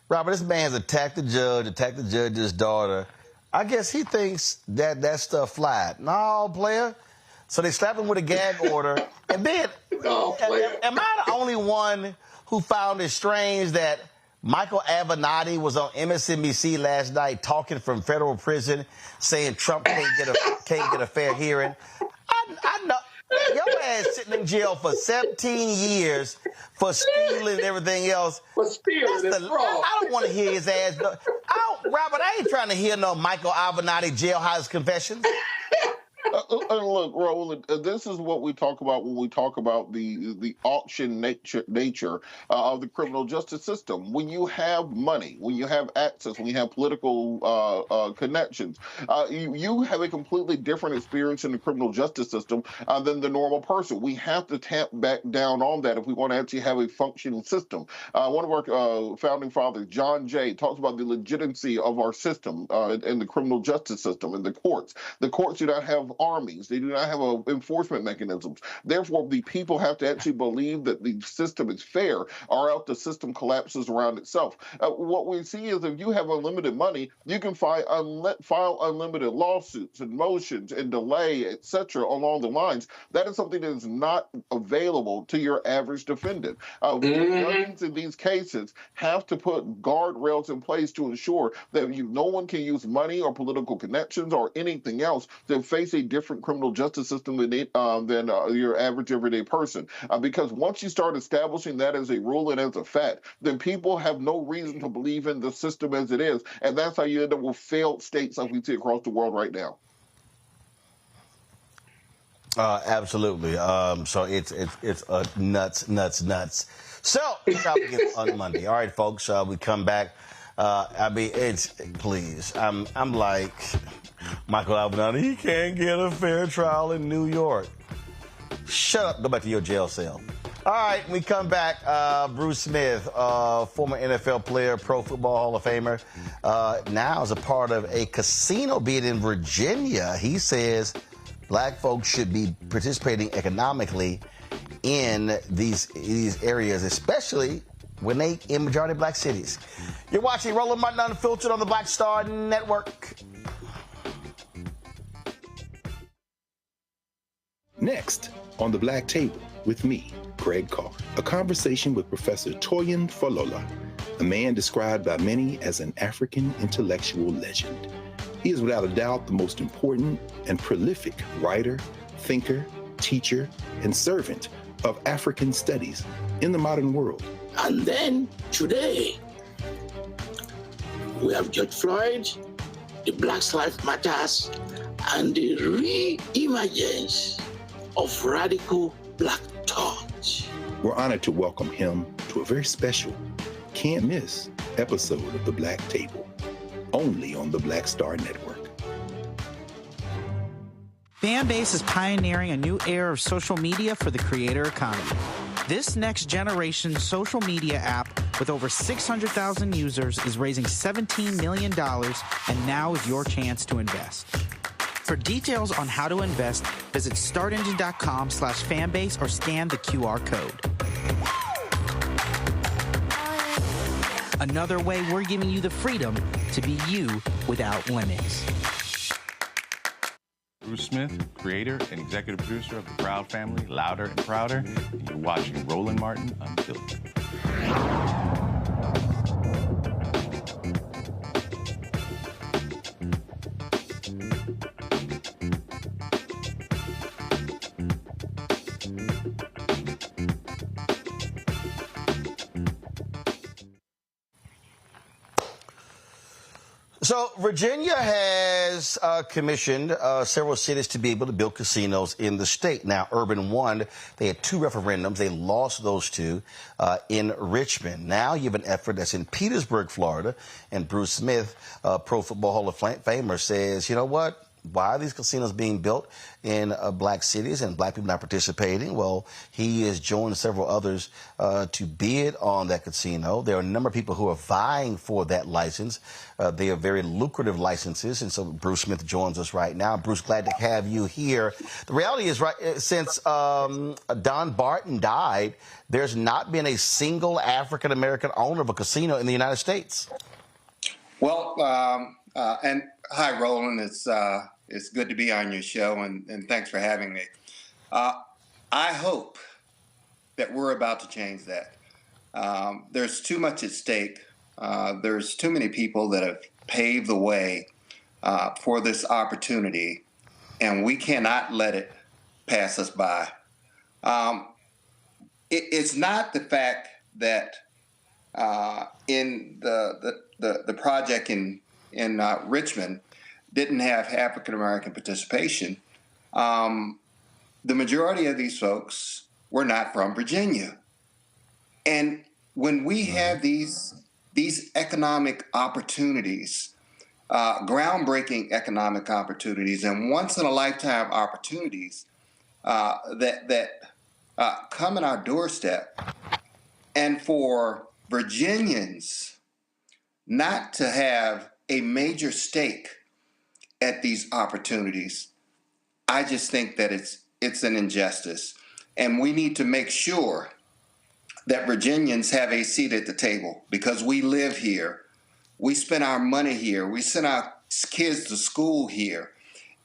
Robert, this man has attacked the judge's daughter. I guess he thinks that stuff flied. No, player. So they slapped him with a gag order. And then, am I the only one who found it strange that Michael Avenatti was on MSNBC last night talking from federal prison, saying Trump can't get a fair hearing? I know your ass sitting in jail for 17 years for stealing and everything else. For stealing and fraud. I don't want to hear his ass. Robert, I ain't trying to hear no Michael Avenatti jailhouse confessions. Look, Roland, this is what we talk about when we talk about the auction nature of the criminal justice system. When you have money, when you have access, when you have political connections, you have a completely different experience in the criminal justice system than the normal person. We have to tamp back down on that if we want to actually have a functioning system. One of our founding fathers, John Jay, talks about the legitimacy of our system in the criminal justice system, in the courts. The courts do not have armies. They do not have enforcement mechanisms. Therefore, the people have to actually believe that the system is fair, or else the system collapses around itself. What we see is if you have unlimited money, you can file unlimited lawsuits and motions and delay, etc. along the lines. That is something that is not available to your average defendant. Judges in these cases have to put guardrails in place to ensure that no one can use money or political connections or anything else to face a different criminal justice system than your average everyday person. Because once you start establishing that as a rule and as a fact, then people have no reason to believe in the system as it is, and that's how you end up with failed states like we see across the world right now. Absolutely. So it's nuts. So shall begin on Monday. All right, folks. We come back. I mean, please. I'm like Michael Albanese. He can't get a fair trial in New York. Shut up. Go back to your jail cell. All right, we come back. Bruce Smith, former NFL player, Pro Football Hall of Famer, now is a part of a casino being in Virginia. He says black folks should be participating economically in these areas, especially when they in majority black cities. You're watching Roland Martin Unfiltered on the Black Star Network. Next on the Black Table with me, Greg Carr, a conversation with Professor Toyin Falola, a man described by many as an African intellectual legend. He is without a doubt the most important and prolific writer, thinker, teacher, and servant of African studies in the modern world. And then today, we have George Floyd, the Black Lives Matters, and the re-emergence of radical black thought. We're honored to welcome him to a very special, can't miss episode of The Black Table, only on the Black Star Network. Fanbase is pioneering a new era of social media for the creator economy. This next generation social media app with over 600,000 users is raising $17 million, and now is your chance to invest. For details on how to invest, visit startengine.com/fanbase or scan the QR code. Another way we're giving you the freedom to be you without limits. Bruce Smith, creator and executive producer of The Proud Family, Louder and Prouder, and you're watching Roland Martin Unfiltered. So Virginia has commissioned several cities to be able to build casinos in the state. Now, Urban won. They had 2 referendums. They lost those 2 in Richmond. Now you have an effort that's in Petersburg, Florida. And Bruce Smith, Pro Football Hall of Famer, says, you know what? Why are these casinos being built in black cities and black people not participating? Well, he has joined several others to bid on that casino. There are a number of people who are vying for that license. They are very lucrative licenses, and so Bruce Smith joins us right now. Bruce, glad to have you here. The reality is, right, since Don Barton died, there's not been a single African-American owner of a casino in the United States. Well, and hi, Roland. It's good to be on your show, and thanks for having me. I hope that we're about to change that. There's too much at stake. There's too many people that have paved the way for this opportunity, and we cannot let it pass us by. It's not the fact that in the project in Richmond didn't have African-American participation. The majority of these folks were not from Virginia. And when we have these economic opportunities, groundbreaking economic opportunities and once-in-a-lifetime opportunities that come in our doorstep, and for Virginians not to have a major stake at these opportunities, I just think that it's an injustice. And we need to make sure that Virginians have a seat at the table because we live here. We spend our money here. We send our kids to school here.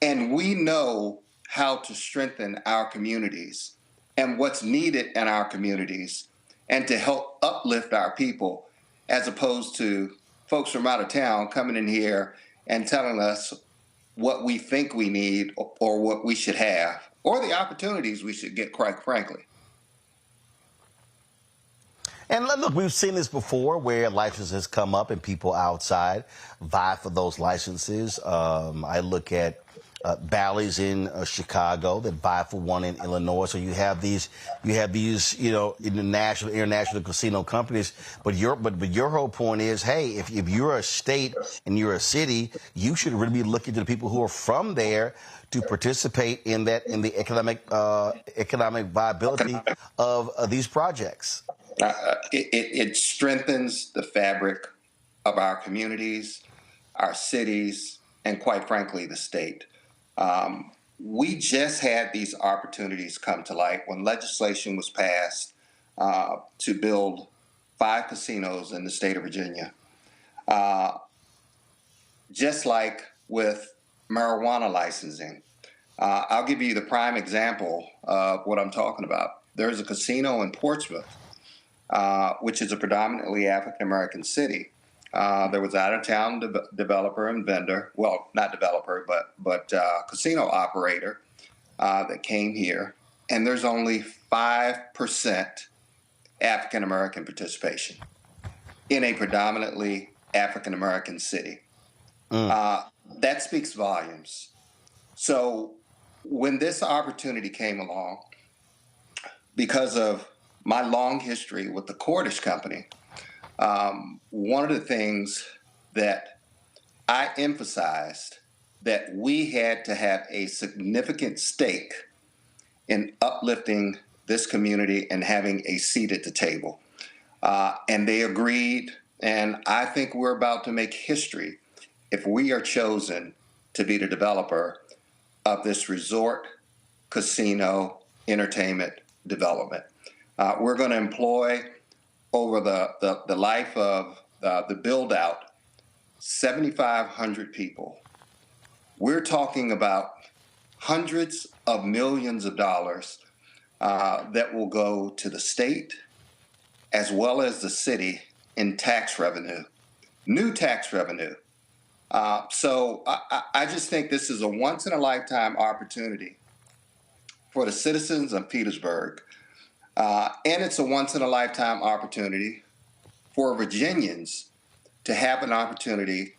And we know how to strengthen our communities and what's needed in our communities and to help uplift our people, as opposed to folks from out of town coming in here and telling us what we think we need or what we should have or the opportunities we should get, quite frankly. And look, we've seen this before where licenses come up and people outside vie for those licenses. I look at Bally's in Chicago that vie for one in Illinois. So you have these, international casino companies. But your whole point is, hey, if you're a state and you're a city, you should really be looking to the people who are from there to participate in the economic viability of these projects. It strengthens the fabric of our communities, our cities, and quite frankly, the state. We just had these opportunities come to light when legislation was passed to build 5 casinos in the state of Virginia. Just like with marijuana licensing. I'll give you the prime example of what I'm talking about. There's a casino in Portsmouth, which is a predominantly African-American city. There was out-of-town developer and vendor, well, not developer, but casino operator that came here, and there's only 5% African-American participation in a predominantly African-American city. That speaks volumes. So when this opportunity came along, because of my long history with the Cordish Company, one of the things that I emphasized that we had to have a significant stake in uplifting this community and having a seat at the table. And they agreed, and I think we're about to make history if we are chosen to be the developer of this resort, casino, entertainment development. We're going to employ over the life of the build out 7,500 people. We're talking about hundreds of millions of dollars that will go to the state as well as the city in tax revenue, new tax revenue. So I just think this is a once in a lifetime opportunity for the citizens of Petersburg. And it's a once in a lifetime opportunity for Virginians to have an opportunity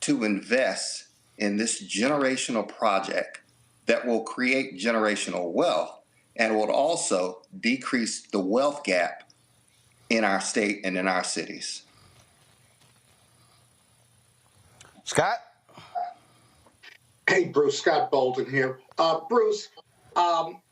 to invest in this generational project that will create generational wealth and will also decrease the wealth gap in our state and in our cities. Scott? Hey, Bruce, Scott Bolton here. Bruce,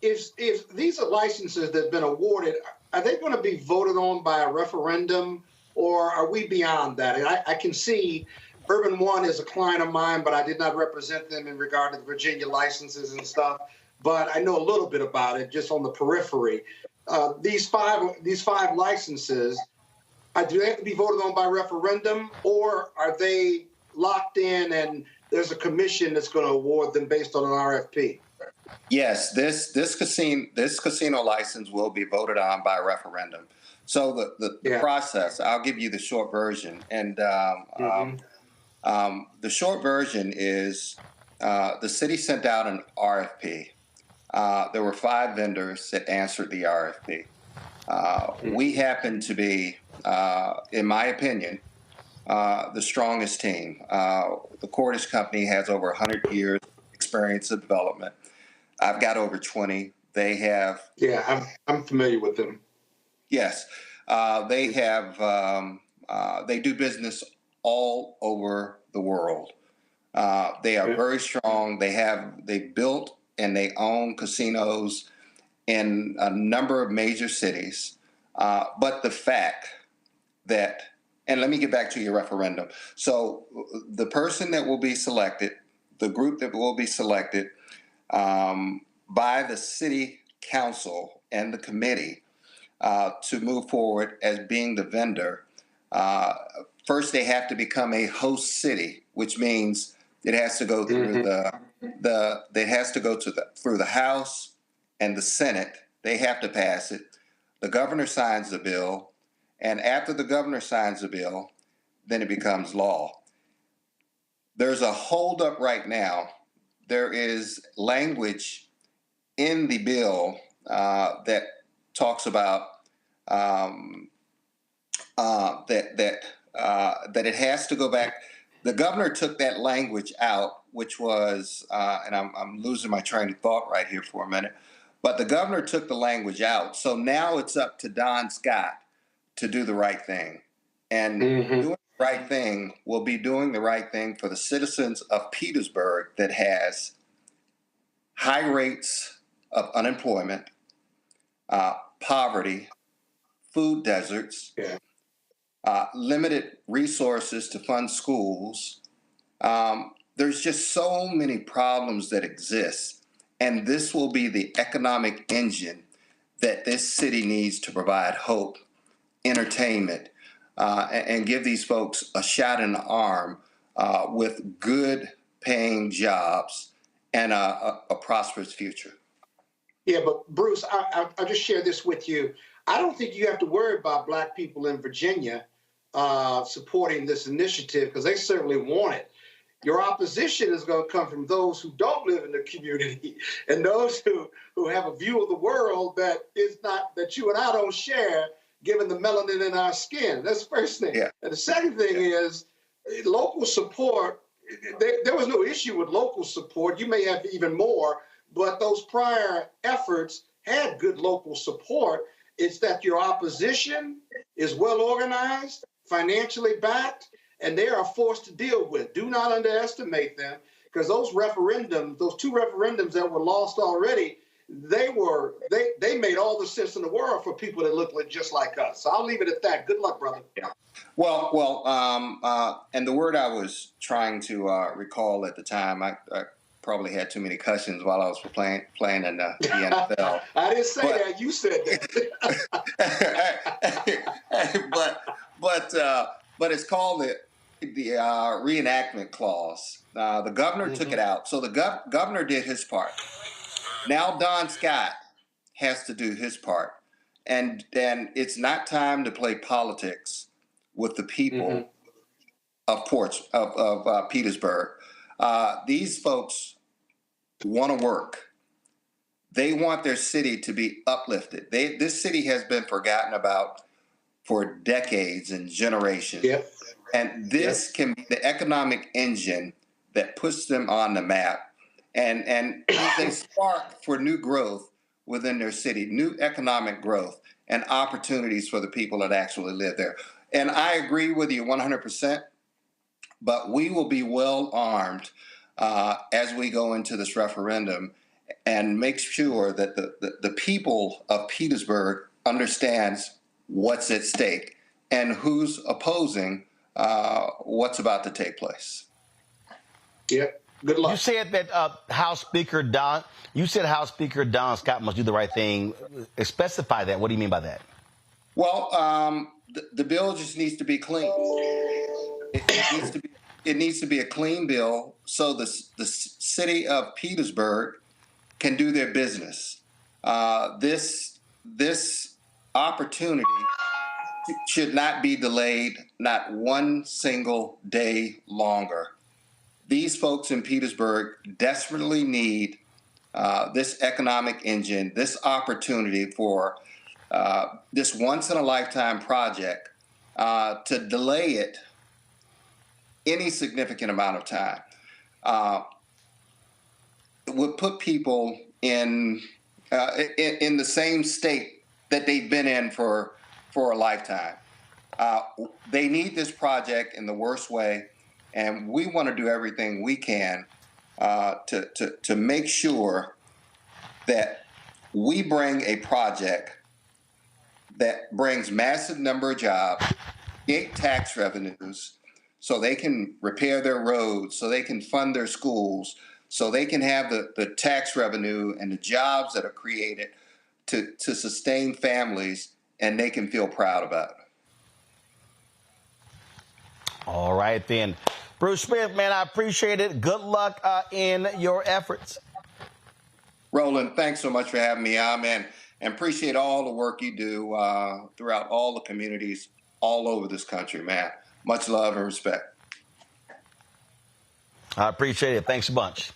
if these are licenses that have been awarded, are they going to be voted on by a referendum, or are we beyond that? And I can see Urban One is a client of mine, but I did not represent them in regard to the Virginia licenses and stuff. But I know a little bit about it, just on the periphery. These five licenses, do they have to be voted on by referendum, or are they locked in and there's a commission that's going to award them based on an RFP? Yes, this casino license will be voted on by referendum. So the process, I'll give you the short version. And the short version is the city sent out an RFP. There were 5 vendors that answered the RFP. We happen to be, in my opinion, the strongest team. The Cordish Company has over 100 years experience of development. I've got over 20. They have. Yeah, I'm familiar with them. Yes, they have. They do business all over the world. They are very strong. They built and they own casinos in a number of major cities. But the fact that, and let me get back to your referendum. So the person that will be selected, the group that will be selected, by the city council and the committee to move forward as being the vendor. First, they have to become a host city, which means it has to go through through the House and the Senate. They have to pass it. The governor signs the bill, and after the governor signs the bill, then it becomes law. There's a holdup right now. There is language in the bill that talks about that it has to go back. The governor took that language out, which was, and I'm losing my train of thought right here for a minute, but the governor took the language out. So now it's up to Don Scott to do the right thing. And doing the right thing will be doing the right thing for the citizens of Petersburg that has high rates of unemployment, poverty, food deserts, limited resources to fund schools. There's just so many problems that exist. And this will be the economic engine that this city needs to provide hope, entertainment, and give these folks a shot in the arm with good paying jobs and a prosperous future. Yeah, but Bruce, I'll just share this with you. I don't think you have to worry about Black people in Virginia supporting this initiative, because they certainly want it. Your opposition is going to come from those who don't live in the community and those who have a view of the world that is not, that you and I don't share, given the melanin in our skin. That's the first thing. Yeah. And the second thing is local support. There was no issue with local support. You may have even more, but those prior efforts had good local support. It's that your opposition is well organized, financially backed, and they are forced to deal with. Do not underestimate them, because those referendums, those two referendums that were lost already, they made all the sense in the world for people that look just like us. So I'll leave it at that. Good luck, brother. Yeah. Well, and the word I was trying to recall at the time, I probably had too many cushions while I was playing in the NFL. I didn't say that. You said that. But it's called the reenactment clause. The governor took it out, so the governor did his part. Now Don Scott has to do his part, and it's not time to play politics with the people of Petersburg. These folks want to work. They want their city to be uplifted. This city has been forgotten about for decades and generations. Yep. And this can be the economic engine that puts them on the map and they spark for new growth within their city, new economic growth and opportunities for the people that actually live there. And I agree with you 100%, but we will be well armed as we go into this referendum and make sure that the people of Petersburg understands what's at stake and who's opposing what's about to take place. Yep. Good luck. You said that House Speaker Don Scott must do the right thing. Specify that. What do you mean by that? Well, the bill just needs to be clean. It needs to be a clean bill so the city of Petersburg can do their business. This opportunity should not be delayed, not one single day longer. These folks in Petersburg desperately need this economic engine, this opportunity for this once-in-a-lifetime project to delay it any significant amount of time. It would put people in the same state that they've been in for a lifetime. They need this project in the worst way, and we want to do everything we can to make sure that we bring a project that brings massive number of jobs, create tax revenues, so they can repair their roads, so they can fund their schools, so they can have the tax revenue and the jobs that are created to sustain families, and they can feel proud about it. All right, then. Bruce Smith, man, I appreciate it. Good luck in your efforts. Roland, thanks so much for having me on, man, and appreciate all the work you do throughout all the communities all over this country, man. Much love and respect. I appreciate it. Thanks a bunch.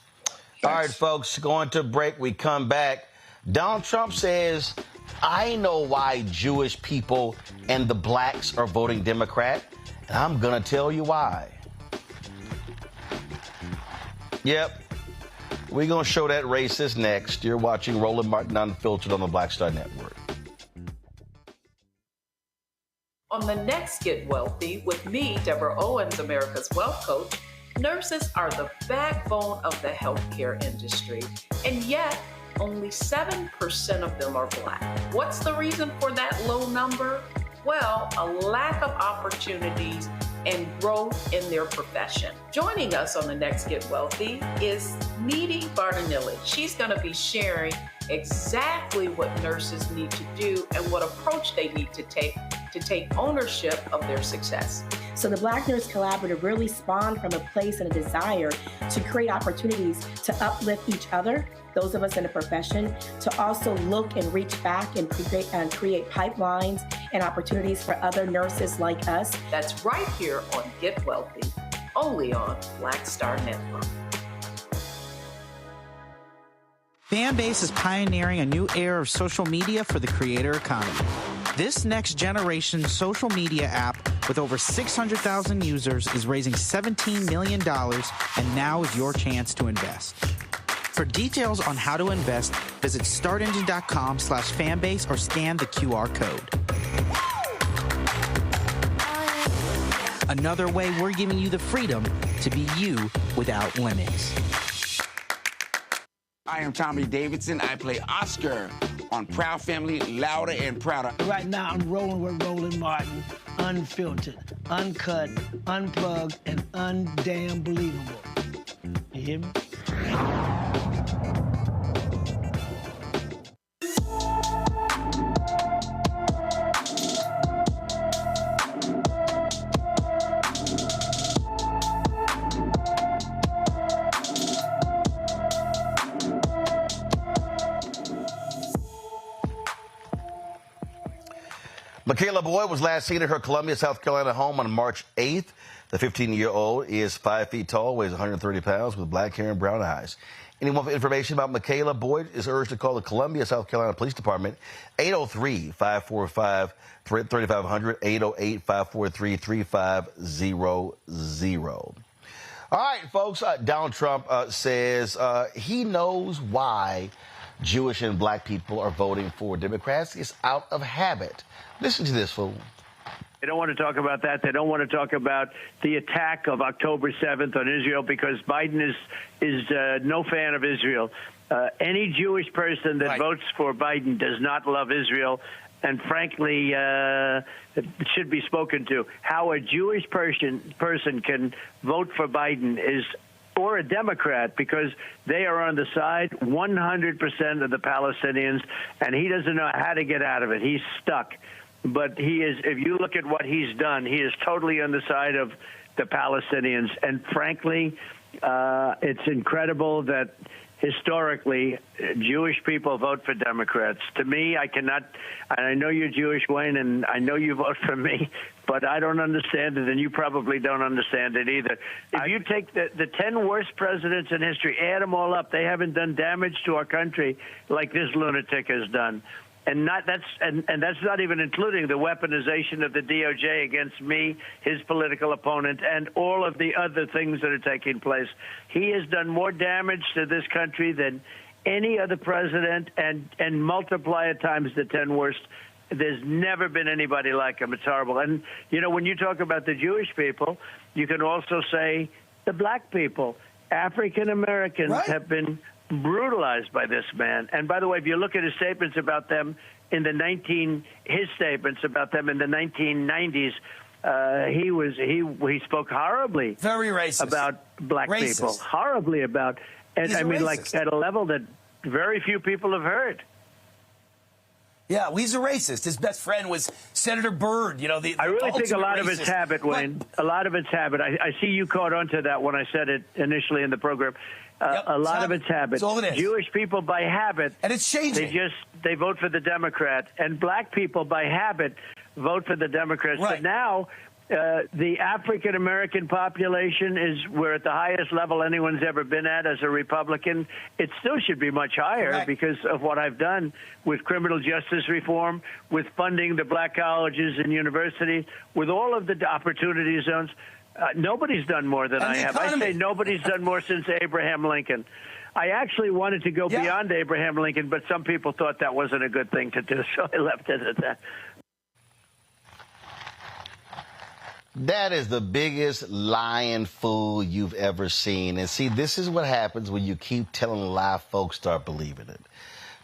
Thanks. All right, folks, going to break. We come back. Donald Trump says, I know why Jewish people and the blacks are voting Democrat, and I'm going to tell you why. Yep. We're going to show that racist next. You're watching Roland Martin Unfiltered on the Black Star Network. On the next Get Wealthy with me, Deborah Owens, America's Wealth Coach, nurses are the backbone of the healthcare industry, and yet only 7% of them are Black. What's the reason for that low number? Well, a lack of opportunities and growth in their profession. Joining us on the next Get Wealthy is Needy Bartonelli. She's going to be sharing exactly what nurses need to do and what approach they need to take ownership of their success. So the Black Nurse Collaborative really spawned from a place and a desire to create opportunities to uplift each other, those of us in the profession, to also look and reach back and create pipelines and opportunities for other nurses like us. That's right here on Get Wealthy, only on Black Star Network. Fanbase is pioneering a new era of social media for the creator economy. This next generation social media app with over 600,000 users is raising $17 million, and now is your chance to invest. For details on how to invest, visit startengine.com/fanbase or scan the QR code. Another way we're giving you the freedom to be you without limits. I am Tommy Davidson. I play Oscar on Proud Family, Louder and Prouder. Right now, I'm rolling with Roland Martin, unfiltered, uncut, unplugged, and undamn believable. You hear me? Michaela Boyd was last seen at her Columbia, South Carolina home on March 8th. The 15-year-old is 5 feet tall, weighs 130 pounds, with black hair and brown eyes. Anyone with information about Michaela Boyd is urged to call the Columbia, South Carolina Police Department, 803-545-3500, 808-543-3500. All right, folks, Donald Trump says he knows why Jewish and black people are voting for Democrats. It's out of habit. Listen to this, fool. They don't want to talk about that. They don't want to talk about the attack of October 7th on Israel because Biden is no fan of Israel. Any Jewish person that votes for Biden does not love Israel, and frankly, it should be spoken to. How a Jewish person can vote for Biden or a Democrat, because they are on the side 100% of the Palestinians, and he doesn't know how to get out of it. He's stuck. But he is, if you look at what he's done, he is totally on the side of the Palestinians. And frankly, it's incredible that historically Jewish people vote for Democrats. To me, I cannot, and I know you're Jewish, Wayne, and I know you vote for me, but I don't understand it, and you probably don't understand it either. If you take the 10 worst presidents in history, add them all up, they haven't done damage to our country like this lunatic has done. And that's not even including the weaponization of the DOJ against me, his political opponent, and all of the other things that are taking place. He has done more damage to this country than any other president, and multiply it times the 10 worst. There's never been anybody like him. It's horrible. And, you know, when you talk about the Jewish people, you can also say the black people. African Americans have been brutalized by this man. And by the way, if you look at his statements about them in the 1990s, he spoke horribly, very racist about black people, horribly about. And I mean, like at a level that very few people have heard. Yeah, well, he's a racist. His best friend was Senator Byrd. You know, I really think a lot of it's habit, Wayne. A lot of it's habit. I see you caught on to that when I said it initially in the program. A lot of it's habit. That's all it is. Jewish people by habit, and it's changing. They vote for the Democrat, and black people by habit vote for the Democrats. Right. But now the African American population we're at the highest level anyone's ever been at as a Republican. It still should be much higher because of what I've done with criminal justice reform, with funding the black colleges and universities, with all of the opportunity zones. Nobody's done more than I have. I say nobody's done more since Abraham Lincoln. I actually wanted to go beyond Abraham Lincoln, but some people thought that wasn't a good thing to do, so I left it at that. That is the biggest lying fool you've ever seen. And see, this is what happens when you keep telling a lie, folks start believing it.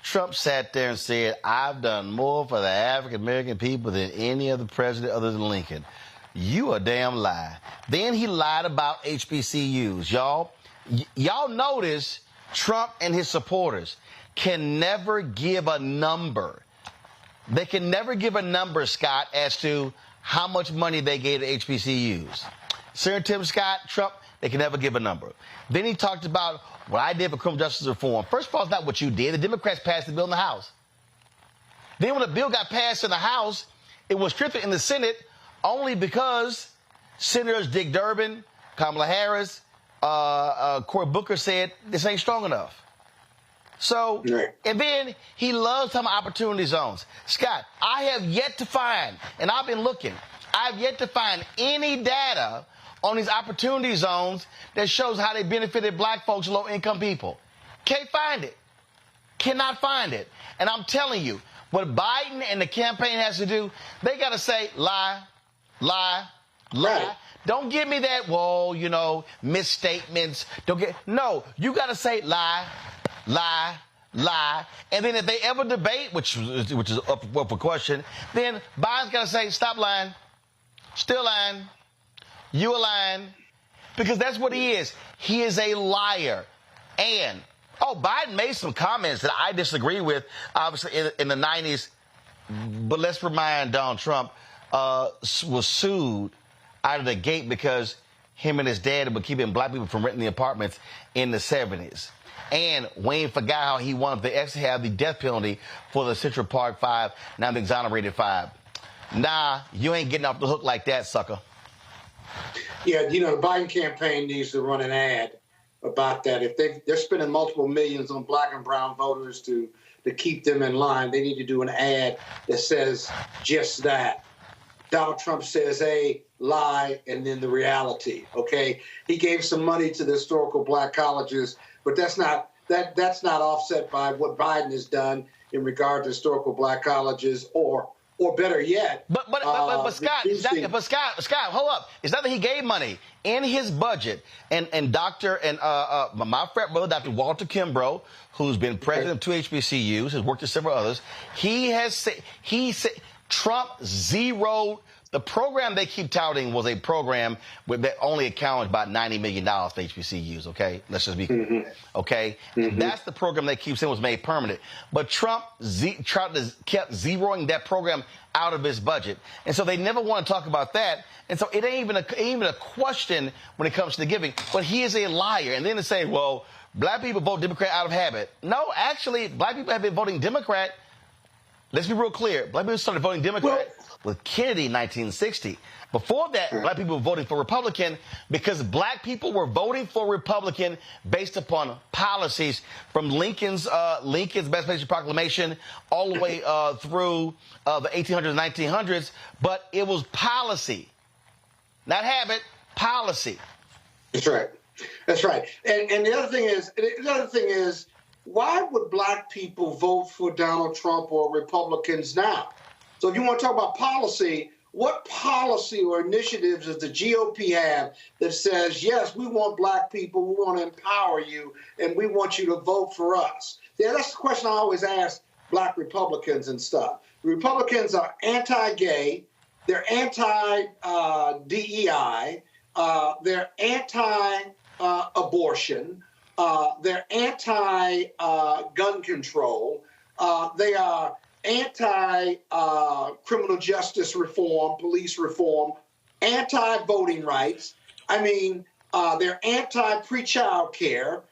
Trump sat there and said, I've done more for the African-American people than any other president other than Lincoln. You a damn lie. Then he lied about HBCUs. Y'all notice Trump and his supporters can never give a number. They can never give a number, Scott, as to how much money they gave to HBCUs. Senator Tim Scott, Trump, they can never give a number. Then he talked about what I did for criminal justice reform. First of all, it's not what you did. The Democrats passed the bill in the House. Then when the bill got passed in the House, it was stripped in the Senate only because Senators Dick Durbin, Kamala Harris, Cory Booker said this ain't strong enough. So, and then he loves talking about opportunity zones. Scott, I have yet to find, and I've been looking, I've yet to find any data on these opportunity zones that shows how they benefited black folks and low-income people. Can't find it. Cannot find it. And I'm telling you, what Biden and the campaign has to do, they got to say, lie, lie, lie. Right. Don't give me that, well, you know, misstatements. No, you got to say lie, lie, lie. And then if they ever debate, which is up for question, then Biden's got to say, stop lying, still lying, you a lying, because that's what he is. He is a liar. And, Biden made some comments that I disagree with, obviously, in the 90s. But let's remind Donald Trump was sued out of the gate because him and his dad were keeping black people from renting the apartments in the 70s. And Wayne forgot how he wanted to actually have the death penalty for the Central Park 5, now the exonerated 5. Nah, you ain't getting off the hook like that, sucker. Yeah, you know, the Biden campaign needs to run an ad about that. If they're spending multiple millions on black and brown voters to keep them in line, they need to do an ad that says just that. Donald Trump says A, lie, and then the reality, okay? He gave some money to the historical black colleges, but that's not offset by what Biden has done in regard to historical black colleges or better yet. But Scott, hold up. It's not that he gave money in his budget. And my frat brother, Dr. Walter Kimbrough, who's been president of 2 HBCUs, has worked at several others. He said Trump zeroed. The program they keep touting was a program that only accounted about $90 million for HBCUs, okay? Let's just be clear, okay? And that's the program they keep saying was made permanent. But Trump kept zeroing that program out of his budget. And so they never want to talk about that. And so it ain't even a question when it comes to the giving. But he is a liar. And then to say, well, black people vote Democrat out of habit. No, actually, black people have been voting Democrat. Let's be real clear. Black people started voting Democrat with Kennedy in 1960. Before that, black people were voting for Republican because black people were voting for Republican based upon policies from Lincoln's Emancipation Proclamation all the way through the 1800s and 1900s. But it was policy, not habit, policy. That's right. That's right. And the other thing is, why would black people vote for Donald Trump or Republicans now? So if you want to talk about policy, what policy or initiatives does the GOP have that says, yes, we want black people, we want to empower you, and we want you to vote for us? Yeah, that's the question I always ask black Republicans and stuff. The Republicans are anti-gay, they're anti-DEI, they're anti-abortion. They're anti-gun control. They are anti-criminal justice reform, police reform, anti-voting rights. I mean, they're anti-pre-child care.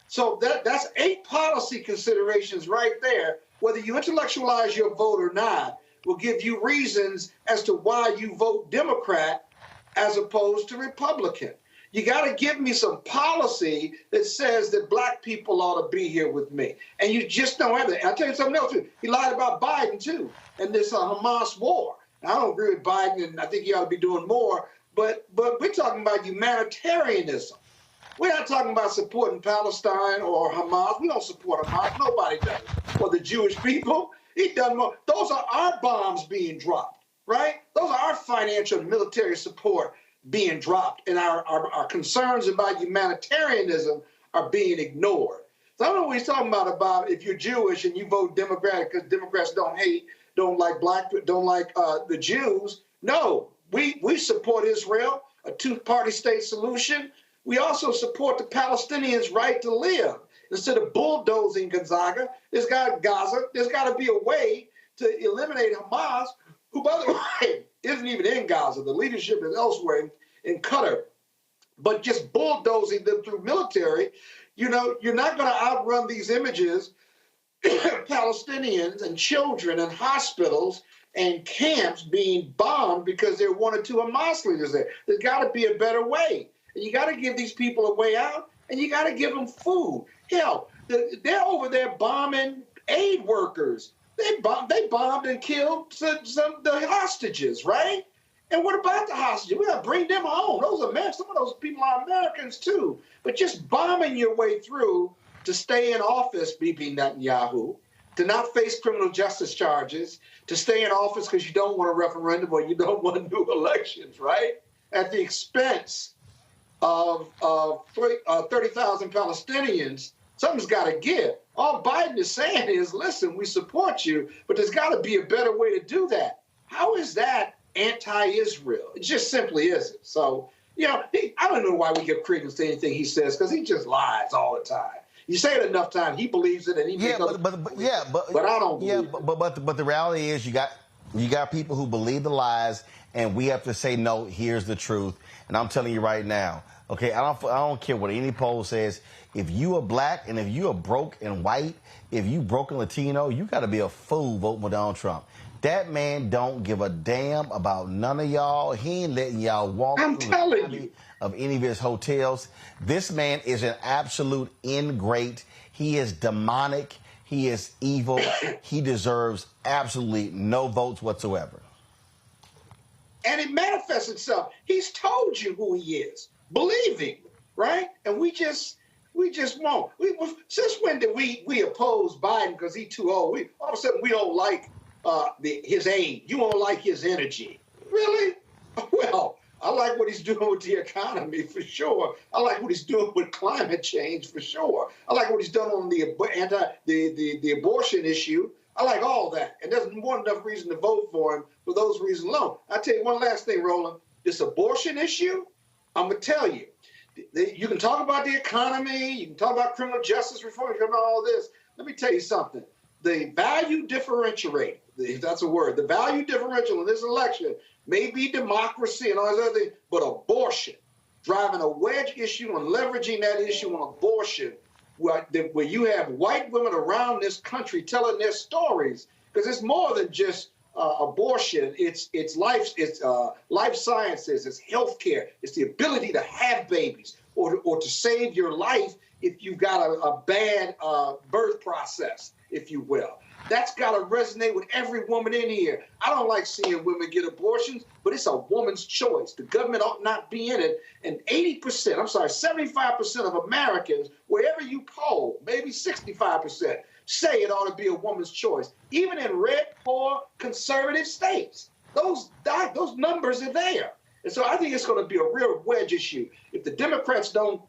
So that's 8 policy considerations right there. Whether you intellectualize your vote or not will give you reasons as to why you vote Democrat as opposed to Republican. You got to give me some policy that says that black people ought to be here with me. And you just don't have that. I'll tell you something else, too. He lied about Biden, too, and this Hamas war. Now, I don't agree with Biden, and I think he ought to be doing more, but we're talking about humanitarianism. We're not talking about supporting Palestine or Hamas. We don't support Hamas. Nobody does. Or the Jewish people. He done more. Those are our bombs being dropped, right? Those are our financial and military support being dropped, and our concerns about humanitarianism are being ignored. So I don't know what he's talking about if you're Jewish and you vote Democratic because Democrats don't like the Jews. No, we support Israel, a 2-party state solution. We also support the Palestinians' right to live. Instead of bulldozing Gaza, there's got to be a way to eliminate Hamas, who, by the way, isn't even in Gaza. The leadership is elsewhere in Qatar. But just bulldozing them through military, you're not going to outrun these images, Palestinians and children and hospitals and camps being bombed because there are 1 or 2 Hamas leaders there. There's got to be a better way. And you got to give these people a way out, and you got to give them food. Hell, they're over there bombing aid workers. They bombed and killed the hostages, right? And what about the hostages? We got to bring them home. Those are Americans. Some of those people are Americans too. But just bombing your way through to stay in office, Bibi Netanyahu, to not face criminal justice charges, to stay in office because you don't want a referendum or you don't want new elections, right? At the expense of 30,000 Palestinians, something's got to give. All Biden is saying is, listen, we support you, but there's got to be a better way to do that. How is that anti-Israel? It just simply isn't. So, I don't know why we give credence to anything he says, because he just lies all the time. You say it enough times, he believes it, and he but I don't believe it. But the reality is you got people who believe the lies, and we have to say, no, here's the truth. And I'm telling you right now, okay, I don't care what any poll says. If you are black and if you are broke and white, if you broke and Latino, you got to be a fool voting for Donald Trump. That man don't give a damn about none of y'all. He ain't letting y'all walk through the lobby of any of his hotels. This man is an absolute ingrate. He is demonic. He is evil. He deserves absolutely no votes whatsoever. And it manifests itself. He's told you who he is. Believe him, right? And we just won't. Since when did we oppose Biden because he's too old? All of a sudden we don't like his age. You won't like his energy. Really? Well, I like what he's doing with the economy for sure. I like what he's doing with climate change for sure. I like what he's done on the abortion issue. I like all that. And there's more than enough reason to vote for him for those reasons alone. I'll tell you one last thing, Roland. This abortion issue, I'm going to tell you, you can talk about the economy, you can talk about criminal justice reform, you can talk about all this. Let me tell you something. The value differential, if that's a word, the value differential in this election may be democracy and all those other things, but abortion, driving a wedge issue and leveraging that issue on abortion, where you have white women around this country telling their stories, because it's more than just abortion. It's life sciences, it's healthcare, it's the ability to have babies or to save your life if you've got a bad birth process, if you will. That's got to resonate with every woman in here. I don't like seeing women get abortions, but it's a woman's choice. The government ought not be in it. And 75% of Americans, wherever you poll, maybe 65%, say it ought to be a woman's choice. Even in red, poor, conservative states, those numbers are there. And so I think it's going to be a real wedge issue. If the Democrats don't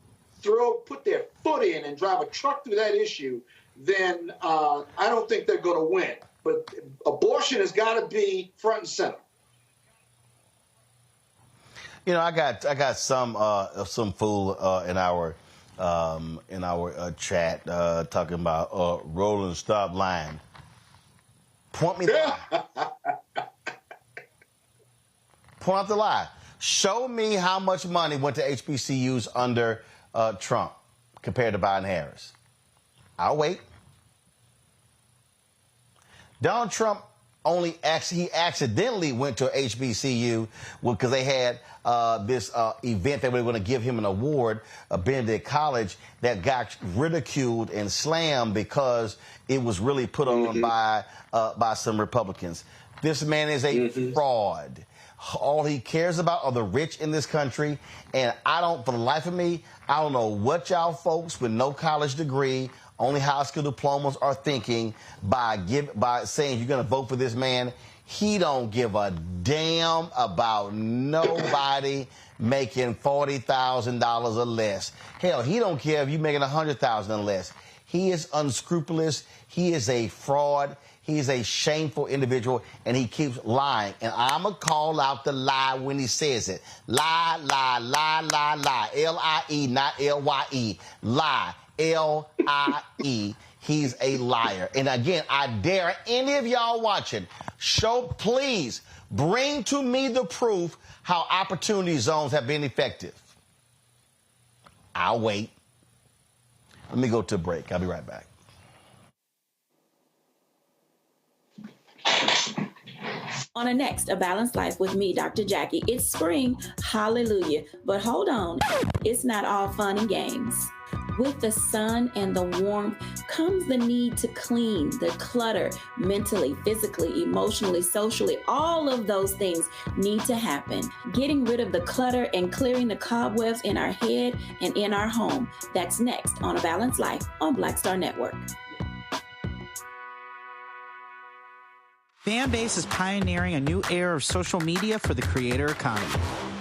put their foot in and drive a truck through that issue, then I don't think they're going to win. But abortion has got to be front and center. You know, I got some fool in our in our chat talking about Roland, stop lying. Point me the lie. Point out the lie. Show me how much money went to HBCUs under Trump compared to Biden-Harris. I'll wait. Donald Trump he accidentally went to a HBCU because they had this event that we were going to give him an award, Benedict College, that got ridiculed and slammed because it was really put on by some Republicans. This man is a fraud. All he cares about are the rich in this country, and for the life of me, I don't know what y'all folks with no college degree, only high school diplomas are thinking by saying you're going to vote for this man. He don't give a damn about nobody making $40,000 or less. Hell, he don't care if you're making $100,000 or less. He is unscrupulous. He is a fraud. He is a shameful individual, and he keeps lying. And I'm going to call out the lie when he says it. Lie, lie, lie, lie, lie. L-I-E, not L-Y-E. Lie. L-I-E. He's a liar. And again, I dare any of y'all watching, please bring to me the proof how opportunity zones have been effective. I'll wait. Let me go to a break. I'll be right back. On the next A Balanced Life with me, Dr. Jackie. It's spring, hallelujah. But hold on, it's not all fun and games. With the sun and the warmth comes the need to clean, the clutter, mentally, physically, emotionally, socially. All of those things need to happen. Getting rid of the clutter and clearing the cobwebs in our head and in our home. That's next on A Balanced Life on Black Star Network. Fanbase is pioneering a new era of social media for the creator economy.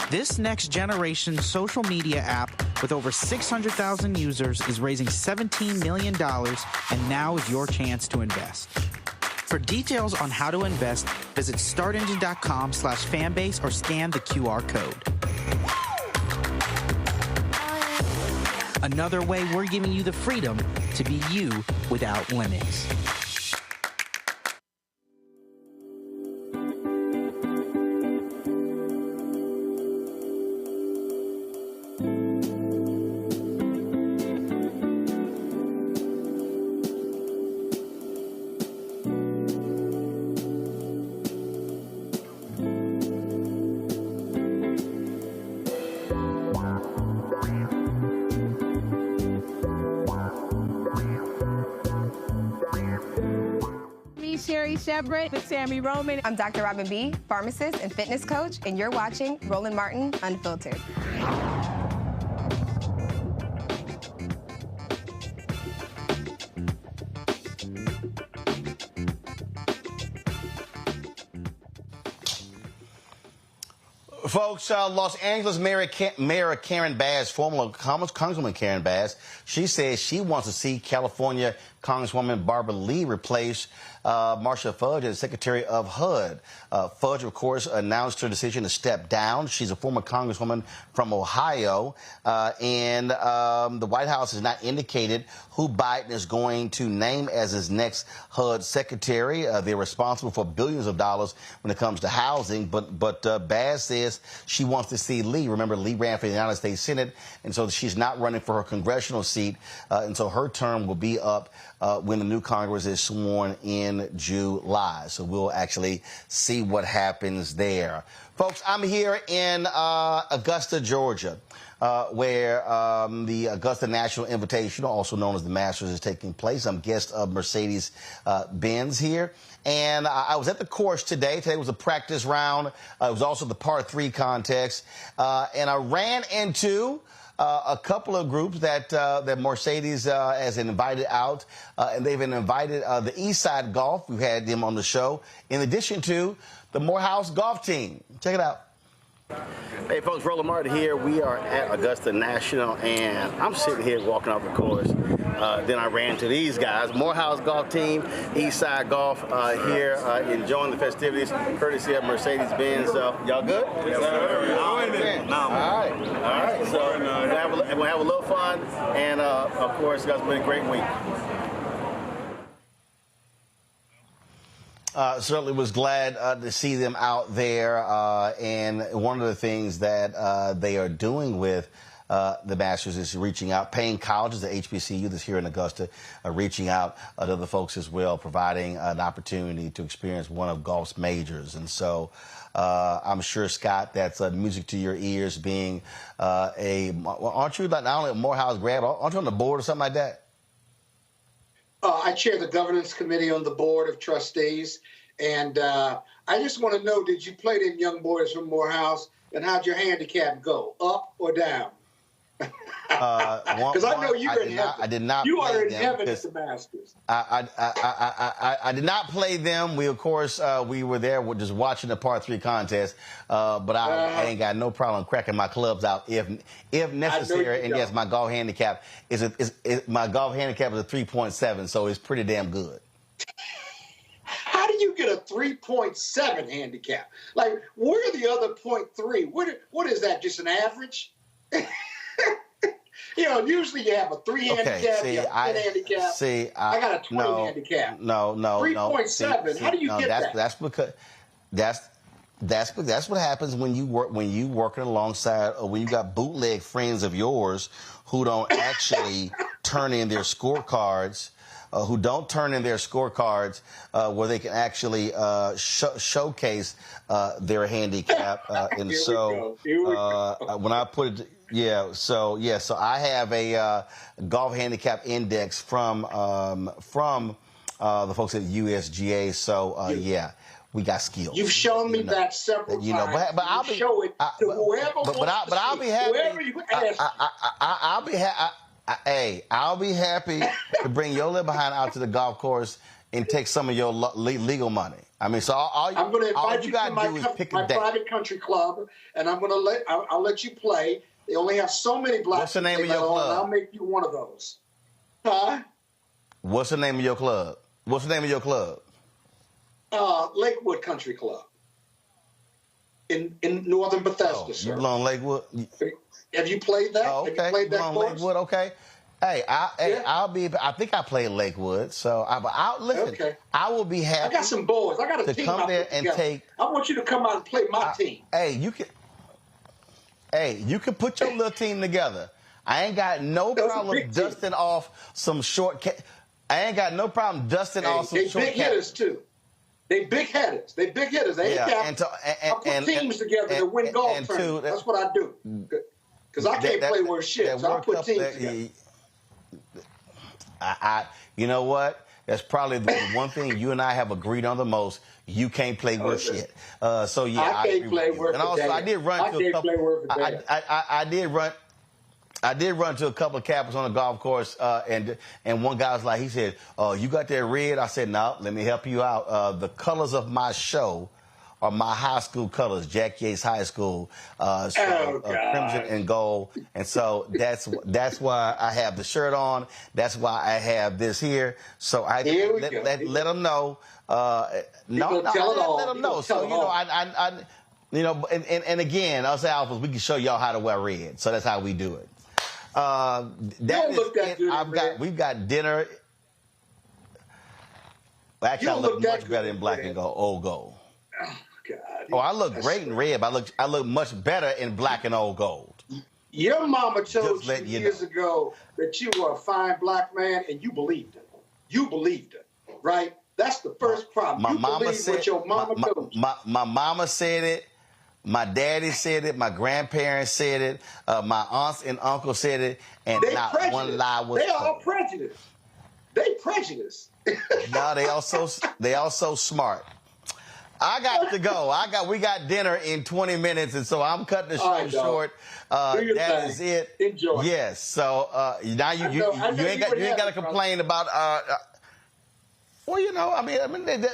This next generation social media app with over 600,000 users is raising $17 million, and now is your chance to invest. For details on how to invest, visit startengine.com/fanbase or scan the QR code. Another way we're giving you the freedom to be you without limits. With Sammy Roman. I'm Dr. Robin B., pharmacist and fitness coach, and you're watching Roland Martin Unfiltered. Folks, Los Angeles Mayor Karen Bass, former Congresswoman Karen Bass, she says she wants to see California Congresswoman Barbara Lee replace Marcia Fudge as Secretary of HUD. Fudge, of course, announced her decision to step down. She's a former Congresswoman from Ohio, and the White House has not indicated who Biden is going to name as his next HUD secretary. They're responsible for billions of dollars when it comes to housing, but Bass says she wants to see Lee. Remember, Lee ran for the United States Senate, and so she's not running for her congressional seat, and so her term will be up when the new Congress is sworn in July. So we'll actually see what happens there. Folks, I'm here in Augusta, Georgia, where the Augusta National Invitational, also known as the Masters, is taking place. I'm guest of Mercedes-Benz here. And I was at the course today. Today was a practice round. It was also the par 3 contest. And I ran into a couple of groups that Mercedes has invited out, and they've invited the East Side Golf. We've had them on the show, in addition to the Morehouse Golf Team. Check it out. Hey, folks, Roland Martin here. We are at Augusta National, and I'm sitting here walking off the course. Then I ran to these guys, Morehouse Golf Team, East Side Golf, here enjoying the festivities, courtesy of Mercedes-Benz. Y'all good? Yes, sir. All right. So we'll have a little fun, and of course, it's been a great week. Certainly was glad to see them out there, and one of the things that they are doing with the Masters is reaching out, paying colleges, the HBCU that's here in Augusta, reaching out to other folks as well, providing an opportunity to experience one of golf's majors. And so I'm sure, Scott, that's music to your ears, being aren't you not only a Morehouse grad, aren't you on the board or something like that? I chair the governance committee on the board of trustees, and I just want to know, did you play them young boys from Morehouse, and how'd your handicap go, up or down? Because I know you're in heaven. I did not. You play are in them heaven at the Masters. I did not play them. We, of course, we were there just watching the par 3 contest. But I ain't got no problem cracking my clubs out if necessary. And yes, my golf handicap is a 3.7, so it's pretty damn good. How do you get a 3.7 handicap? Like, where are the other 0.3? What is that? Just an average? You know, usually you have a 3 handicap, you have a 10 handicap. I got a 20 handicap. No. 3.7. How do you get that? That's because that's what happens when you working alongside, or when you got bootleg friends of yours who don't actually turn in their scorecards. Where they can actually showcase their handicap. And so when I put it, so I have a golf handicap index from the folks at USGA. So we got skills. You've shown me that several times. But I'll show it to whoever. But I'll be happy. Whoever you ask. I'll be happy. Hey, I'll be happy to bring your little behind out to the golf course and take some of your legal money. I mean, so I'm going to invite you to my private country club, and I'll let you play. They only have so many blacks. What's the name of your club? I'll make you one of those. Huh? What's the name of your club? Lakewood Country Club in northern Bethesda, sir. You belong Lakewood? Have you played that? Oh, okay. Have you played that course? Lakewood, okay. Hey, I think I played Lakewood, so listen. Okay. I will be happy. I got some boys. I got a team come there and take. I want you to come out and play my team. You can put your little team together. I ain't got no problem dusting off some short. I ain't got no problem dusting off some short. They big hitters too. They big hitters. They ain't I put teams together to win golf tournaments. That's what I do. Because I can't play worth shit, so I put teams together. You know what? That's probably the one thing you and I have agreed on the most. You can't play worth shit. I can't play worth. And also, I did run to a couple. I did run to a couple of cappers on the golf course, and one guy was like, he said, "You got that red?" I said, "No, let me help you out. The colors of my show are my high school colors, Jack Yates High School, crimson and gold, and so that's why I have the shirt on. That's why I have this here. So I let them know. Let them know. So and again, us alphas, we can show y'all how to wear red. So that's how we do it. We've got dinner. Actually, I look much better in black and gold, old gold. Oh, God. Oh, I look great in red, but I look much better in black and old gold. Your mama told you years ago that you were a fine black man, and you believed it. You believed it, right? That's the first problem. My mama said, your mama told you. My mama said it. My daddy said it. My grandparents said it. My aunts and uncles said it. And not one lie was told. They all prejudiced. They prejudiced. No, they also smart. I got to go. We got dinner in 20 minutes, and so I'm cutting the show short. That is it. Enjoy. Yes. So now you ain't got to complain about. Well, I mean,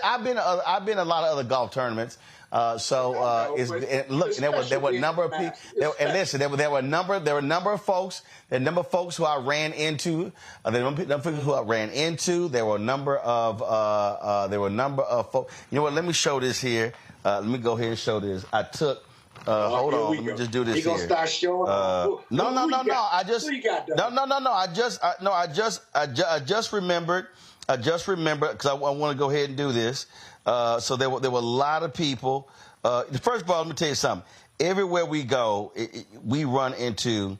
I've been a lot of other golf tournaments. There were a number of people. There were a number of folks. There were a number of folks who I ran into. There were a number of people who I ran into. There were a number of folks. You know what? Let me show this here. Let me go here and show this. I took Hold on, let me just do this here. He gonna start showing. No. I just who you got, no. I just remembered. Because I want to go ahead and do this. So there were a lot of people. First of all, let me tell you something. Everywhere we go, we run into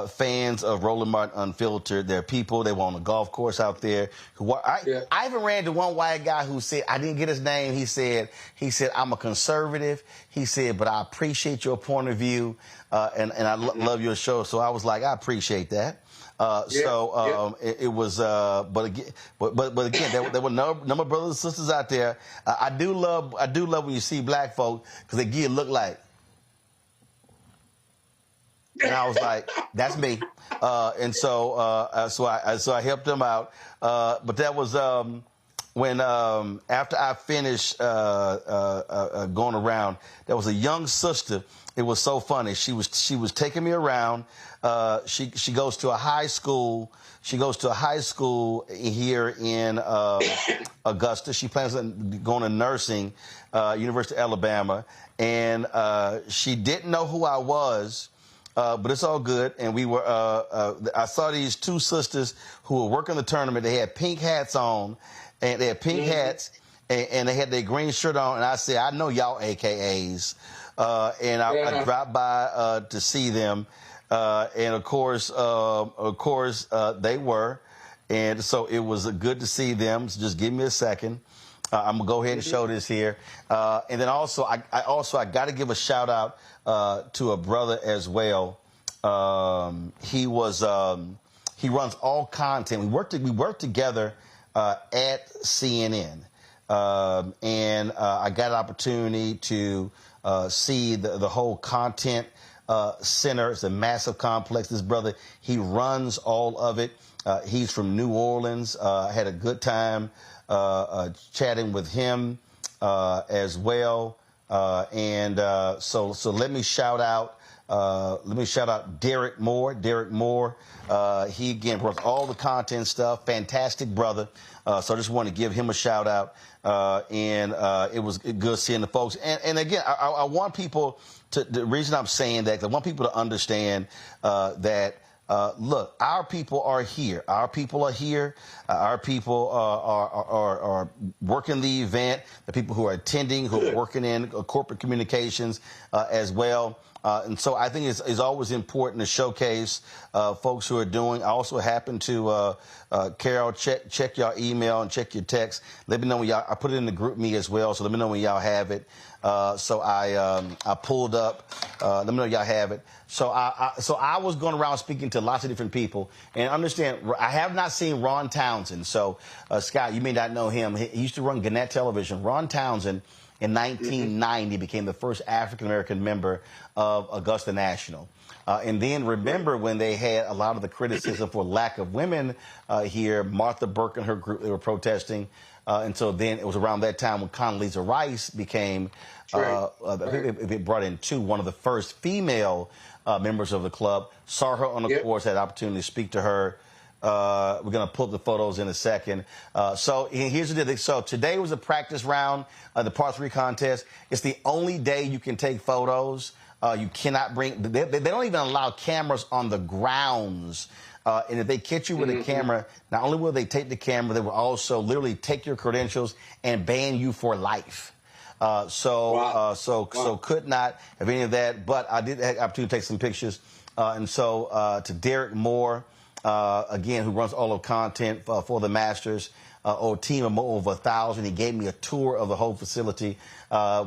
fans of Roland Martin Unfiltered. There are people, they were on the golf course out there. I even ran to one white guy who said, I didn't get his name. He said, I'm a conservative. He said, but I appreciate your point of view, and I love your show. So I was like, I appreciate that. It was, but again, there were number of brothers and sisters out there. I do love when you see black folk because they give you a look like. And I was like, that's me. So I helped them out. But that was when after I finished going around, there was a young sister. It was so funny. She was taking me around. She goes to a high school. She goes to a high school here in Augusta. She plans on going to nursing, University of Alabama. And she didn't know who I was. But it's all good. And we were, I saw these two sisters who were working the tournament. They had pink hats on, and they had pink hats, and they had their green shirt on. And I said, I know y'all AKAs. I dropped by to see them. And of course, they were. And so it was good to see them. So just give me a second. I'm gonna go ahead and show this here. And then also, I got to give a shout out to a brother as well. He runs all content. We work together at CNN, and I got an opportunity to see the whole content center. It's a massive complex. This brother, he runs all of it. He's from New Orleans. I had a good time chatting with him as well. So let me shout out Derek Moore. Derek Moore, he again runs all the content stuff. Fantastic brother. So I just want to give him a shout out. It was good seeing the folks. And again, I want people to, the reason I'm saying that, I want people to understand that look, our people are here. Our people are here. Our people are working the event. The people who are attending, who are working in corporate communications as well. And so I think it's always important to showcase folks who are doing. I also happen to, Carol, check your email and check your text. Let me know when y'all, I put it in the group me as well, so let me know when y'all have it. So I pulled up, let me know y'all have it. So I was going around speaking to lots of different people, and understand, I have not seen Ron Townsend. So, Scott, you may not know him. He used to run Gannett Television. Ron Townsend, in 1990, became the first African-American member of Augusta National. And then remember when they had a lot of the criticism for lack of women here, Martha Burke and her group, they were protesting. And so then it was around that time when Condoleezza Rice became, they brought in one of the first female members of the club. Saw her on the course, had the opportunity to speak to her. We're going to pull the photos in a second. So here's the deal. So today was a practice round, the par 3 contest. It's the only day you can take photos. You cannot bring, they don't even allow cameras on the grounds. And if they catch you with a camera, not only will they take the camera, they will also literally take your credentials and ban you for life. So could not have any of that, but I did have the opportunity to take some pictures. To Derek Moore, again, who runs all of content for the Masters, a team of over 1,000. He gave me a tour of the whole facility.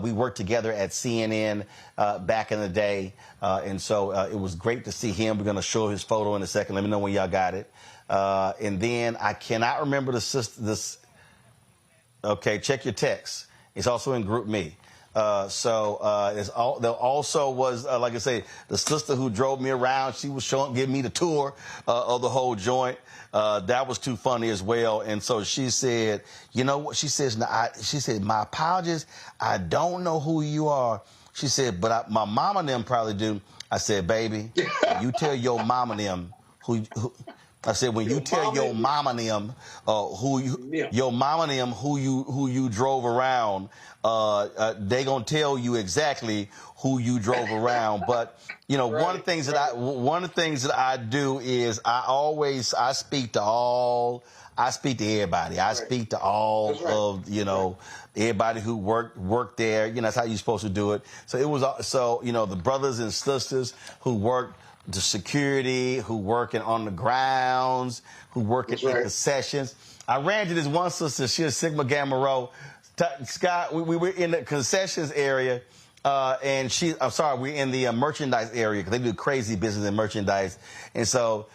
We worked together at CNN back in the day, and so it was great to see him. We're going to show his photo in a second. Let me know when y'all got it. And then I cannot remember this. Okay, check your text. It's also in Group Me. There also was, like I say, the sister who drove me around. She was giving me the tour of the whole joint. That was too funny as well. And so she said, you know what? She says, she said, my apologies. I don't know who you are. She said, but my mama and them probably do. I said, baby, you tell your mama and them who I said, when you tell your mama and them your mama and them who you drove around, they gonna tell you exactly who you drove around. But you know, one of the things that I do is I speak to everybody. I speak to all of, you know, everybody who worked there. You know, that's how you're supposed to do it. So it was the brothers and sisters who worked the security, who working on the grounds, who working in concessions. I ran to this one sister. She was Sigma Gamma Rho. Scott, we were in the concessions area, and we're in the merchandise area because they do crazy business in merchandise. And so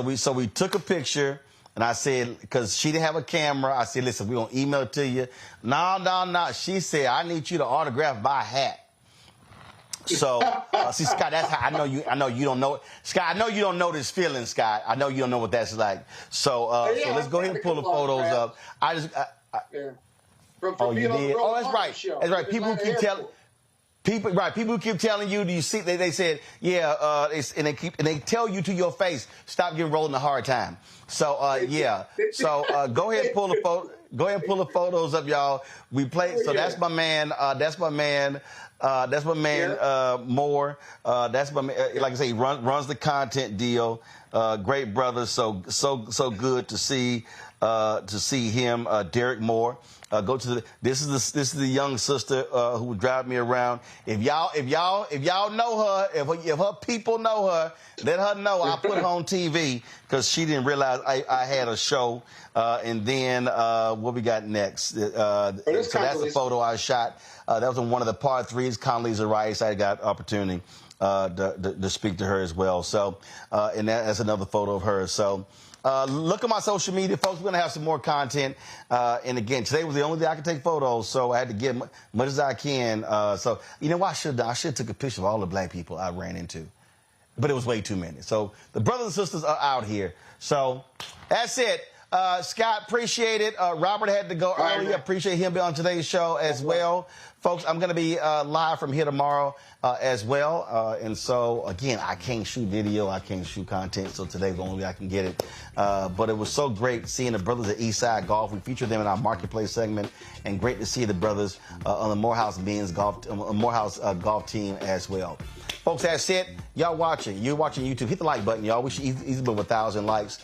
we took a picture, and I said, because she didn't have a camera, I said, listen, we're gonna email it to you. No. She said, I need you to autograph my hat. So, see, Scott, that's how I know you don't know. Scott, I know you don't know this feeling, Scott. I know you don't know what that's like. So let's go ahead and pull the photos up. You did? Oh, that's right. That's right. People keep telling. People keep telling you. Do you see? They said, yeah. And they tell you to your face, stop giving Roland a hard time. So yeah. So go ahead and pull the photo. Go ahead and pull the photos up, y'all. We played. So that's my man. That's my man. Moore. That's my man. Like I say, he runs the content deal. Great brother. So good to see him. Derek Moore. This is the young sister who would drive me around. If y'all know her, if her people know her, let her know. I put her on TV because she didn't realize I had a show. And then what we got next? So that's the photo I shot. That was on one of the part threes. Condoleezza Rice. I got opportunity to speak to her as well. So and that's another photo of her. So. Look at my social media, folks. We're going to have some more content. And again, today was the only day I could take photos, so I had to get much as I can. So, you know what I should have done? I should have took a picture of all the black people I ran into. But it was way too many. So the brothers and sisters are out here. So that's it. Scott, appreciate it. Robert had to go early. Appreciate him being on today's show as well. Folks, I'm going to be live from here tomorrow as well. And so, again, I can't shoot video. I can't shoot content. So today's the only way I can get it. But it was so great seeing the brothers at Eastside Golf. We featured them in our Marketplace segment. And great to see the brothers on the Morehouse golf team as well. Folks, that's it. Y'all watching. You're watching YouTube. Hit the like button, y'all. We should easily be 1,000 likes.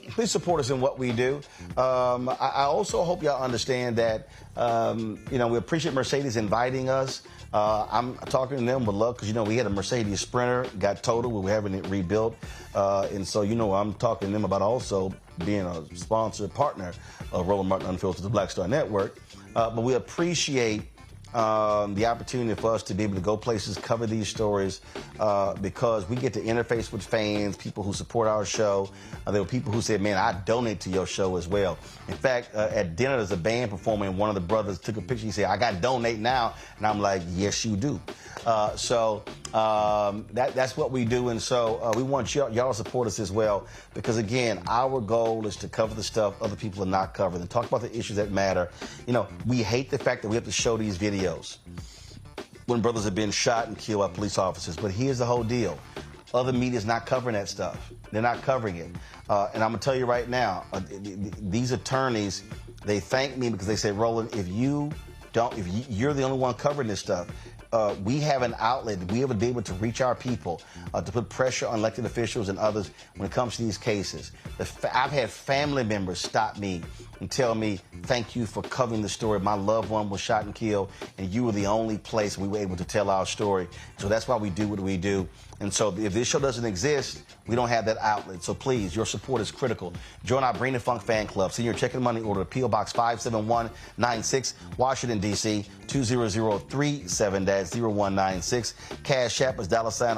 Please support us in what we do. I also hope y'all understand that, we appreciate Mercedes inviting us. I'm talking to them with love because, we had a Mercedes Sprinter, got totaled. We were having it rebuilt. And so, I'm talking to them about also being a sponsor partner of Roland Martin Unfiltered, the Black Star Network. But we appreciate the opportunity for us to be able to go places, cover these stories, because we get to interface with fans, people who support our show. There were people who said, man, I donate to your show as well. In fact, at dinner, there's a band performing, and one of the brothers took a picture. He said, I got to donate now. And I'm like, yes, you do. So that's what we do. And so we want y'all to support us as well, because, again, our goal is to cover the stuff other people are not covering and talk about the issues that matter. We hate the fact that we have to show these videos when brothers have been shot and killed by police officers. But here's the whole deal. Other media is not covering that stuff. They're not covering it. And I'm going to tell you right now, these attorneys, they thank me because they say, Roland, if you're the only one covering this stuff, we have an outlet. We have been able to reach our people, to put pressure on elected officials and others when it comes to these cases. I've had family members stop me and tell me, thank you for covering the story. My loved one was shot and killed, and you were the only place we were able to tell our story. So that's why we do what we do. And so if this show doesn't exist, we don't have that outlet. So please, your support is critical. Join our Bring the Funk fan club. Send your check and money order to P.O. Box 57196, Washington, D.C., 20037-0196. Cash App is $RM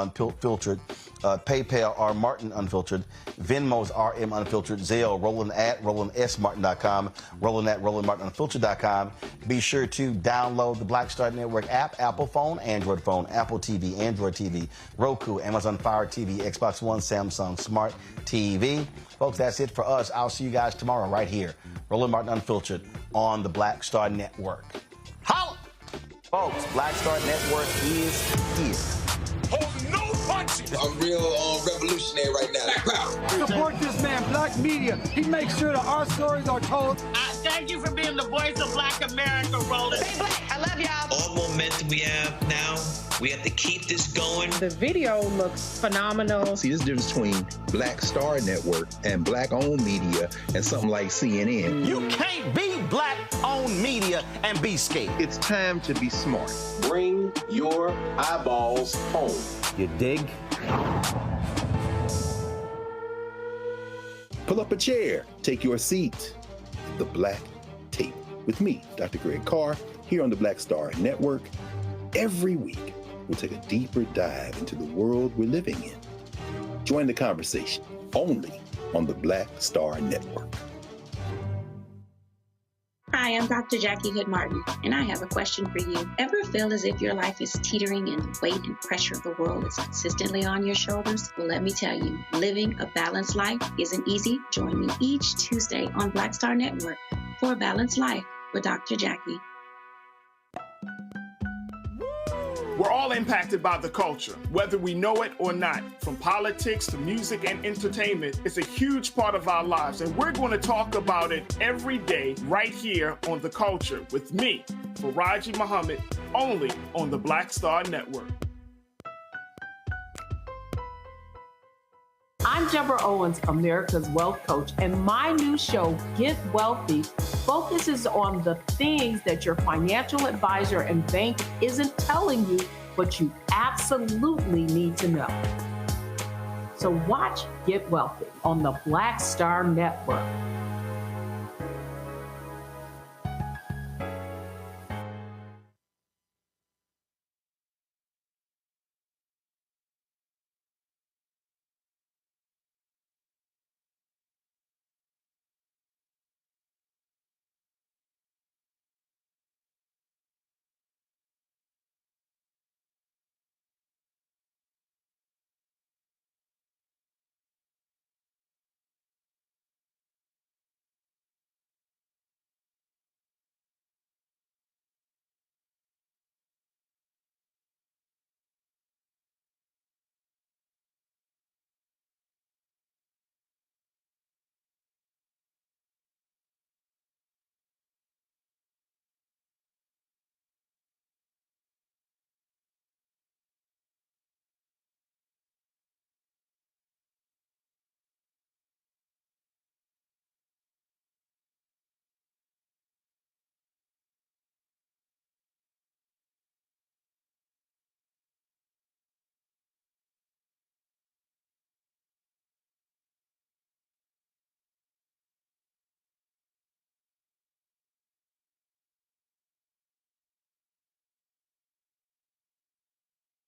Unfiltered. PayPal, R Martin Unfiltered. Venmo's RM Unfiltered. Zelle, Roland at RolandSMartin.com. Roland at RolandMartinUnfiltered.com. Be sure to download the Black Star Network app, Apple phone, Android phone, Apple TV, Android TV, Roku, Amazon Fire TV, Xbox One, Samsung Smart TV. Folks, that's it for us. I'll see you guys tomorrow right here. Roland Martin Unfiltered on the Black Star Network. Holla! Folks, Black Star Network is here. Oh, no! punches. I'm real revolutionary right now. Support this man, Black Media. He makes sure that our stories are told. Thank you for being the voice of Black America, Roland. Stay black. I love y'all. All momentum we have now, we have to keep this going. The video looks phenomenal. See, there's a difference between Black Star Network and Black-owned media and something like CNN. You can't be Black-owned media and be scared. It's time to be smart. Bring your eyeballs home. You dig? Pull up a chair. Take your seat. The Black Tape with me, Dr. Greg Carr, here on the Black Star Network. Every week, we'll take a deeper dive into the world we're living in. Join the conversation only on the Black Star Network. Hi, I'm Dr. Jackie Hood Martin, and I have a question for you. Ever feel as if your life is teetering and the weight and pressure of the world is consistently on your shoulders? Well, let me tell you, living a balanced life isn't easy. Join me each Tuesday on Black Star Network for A Balanced Life with Dr. Jackie. We're all impacted by the culture, whether we know it or not. From politics to music and entertainment, it's a huge part of our lives, and we're going to talk about it every day right here on The Culture with me, Faraji Muhammad, only on the Black Star Network. I'm Deborah Owens, America's Wealth Coach, and my new show, Get Wealthy, focuses on the things that your financial advisor and bank isn't telling you, but you absolutely need to know. So watch Get Wealthy on the Black Star Network.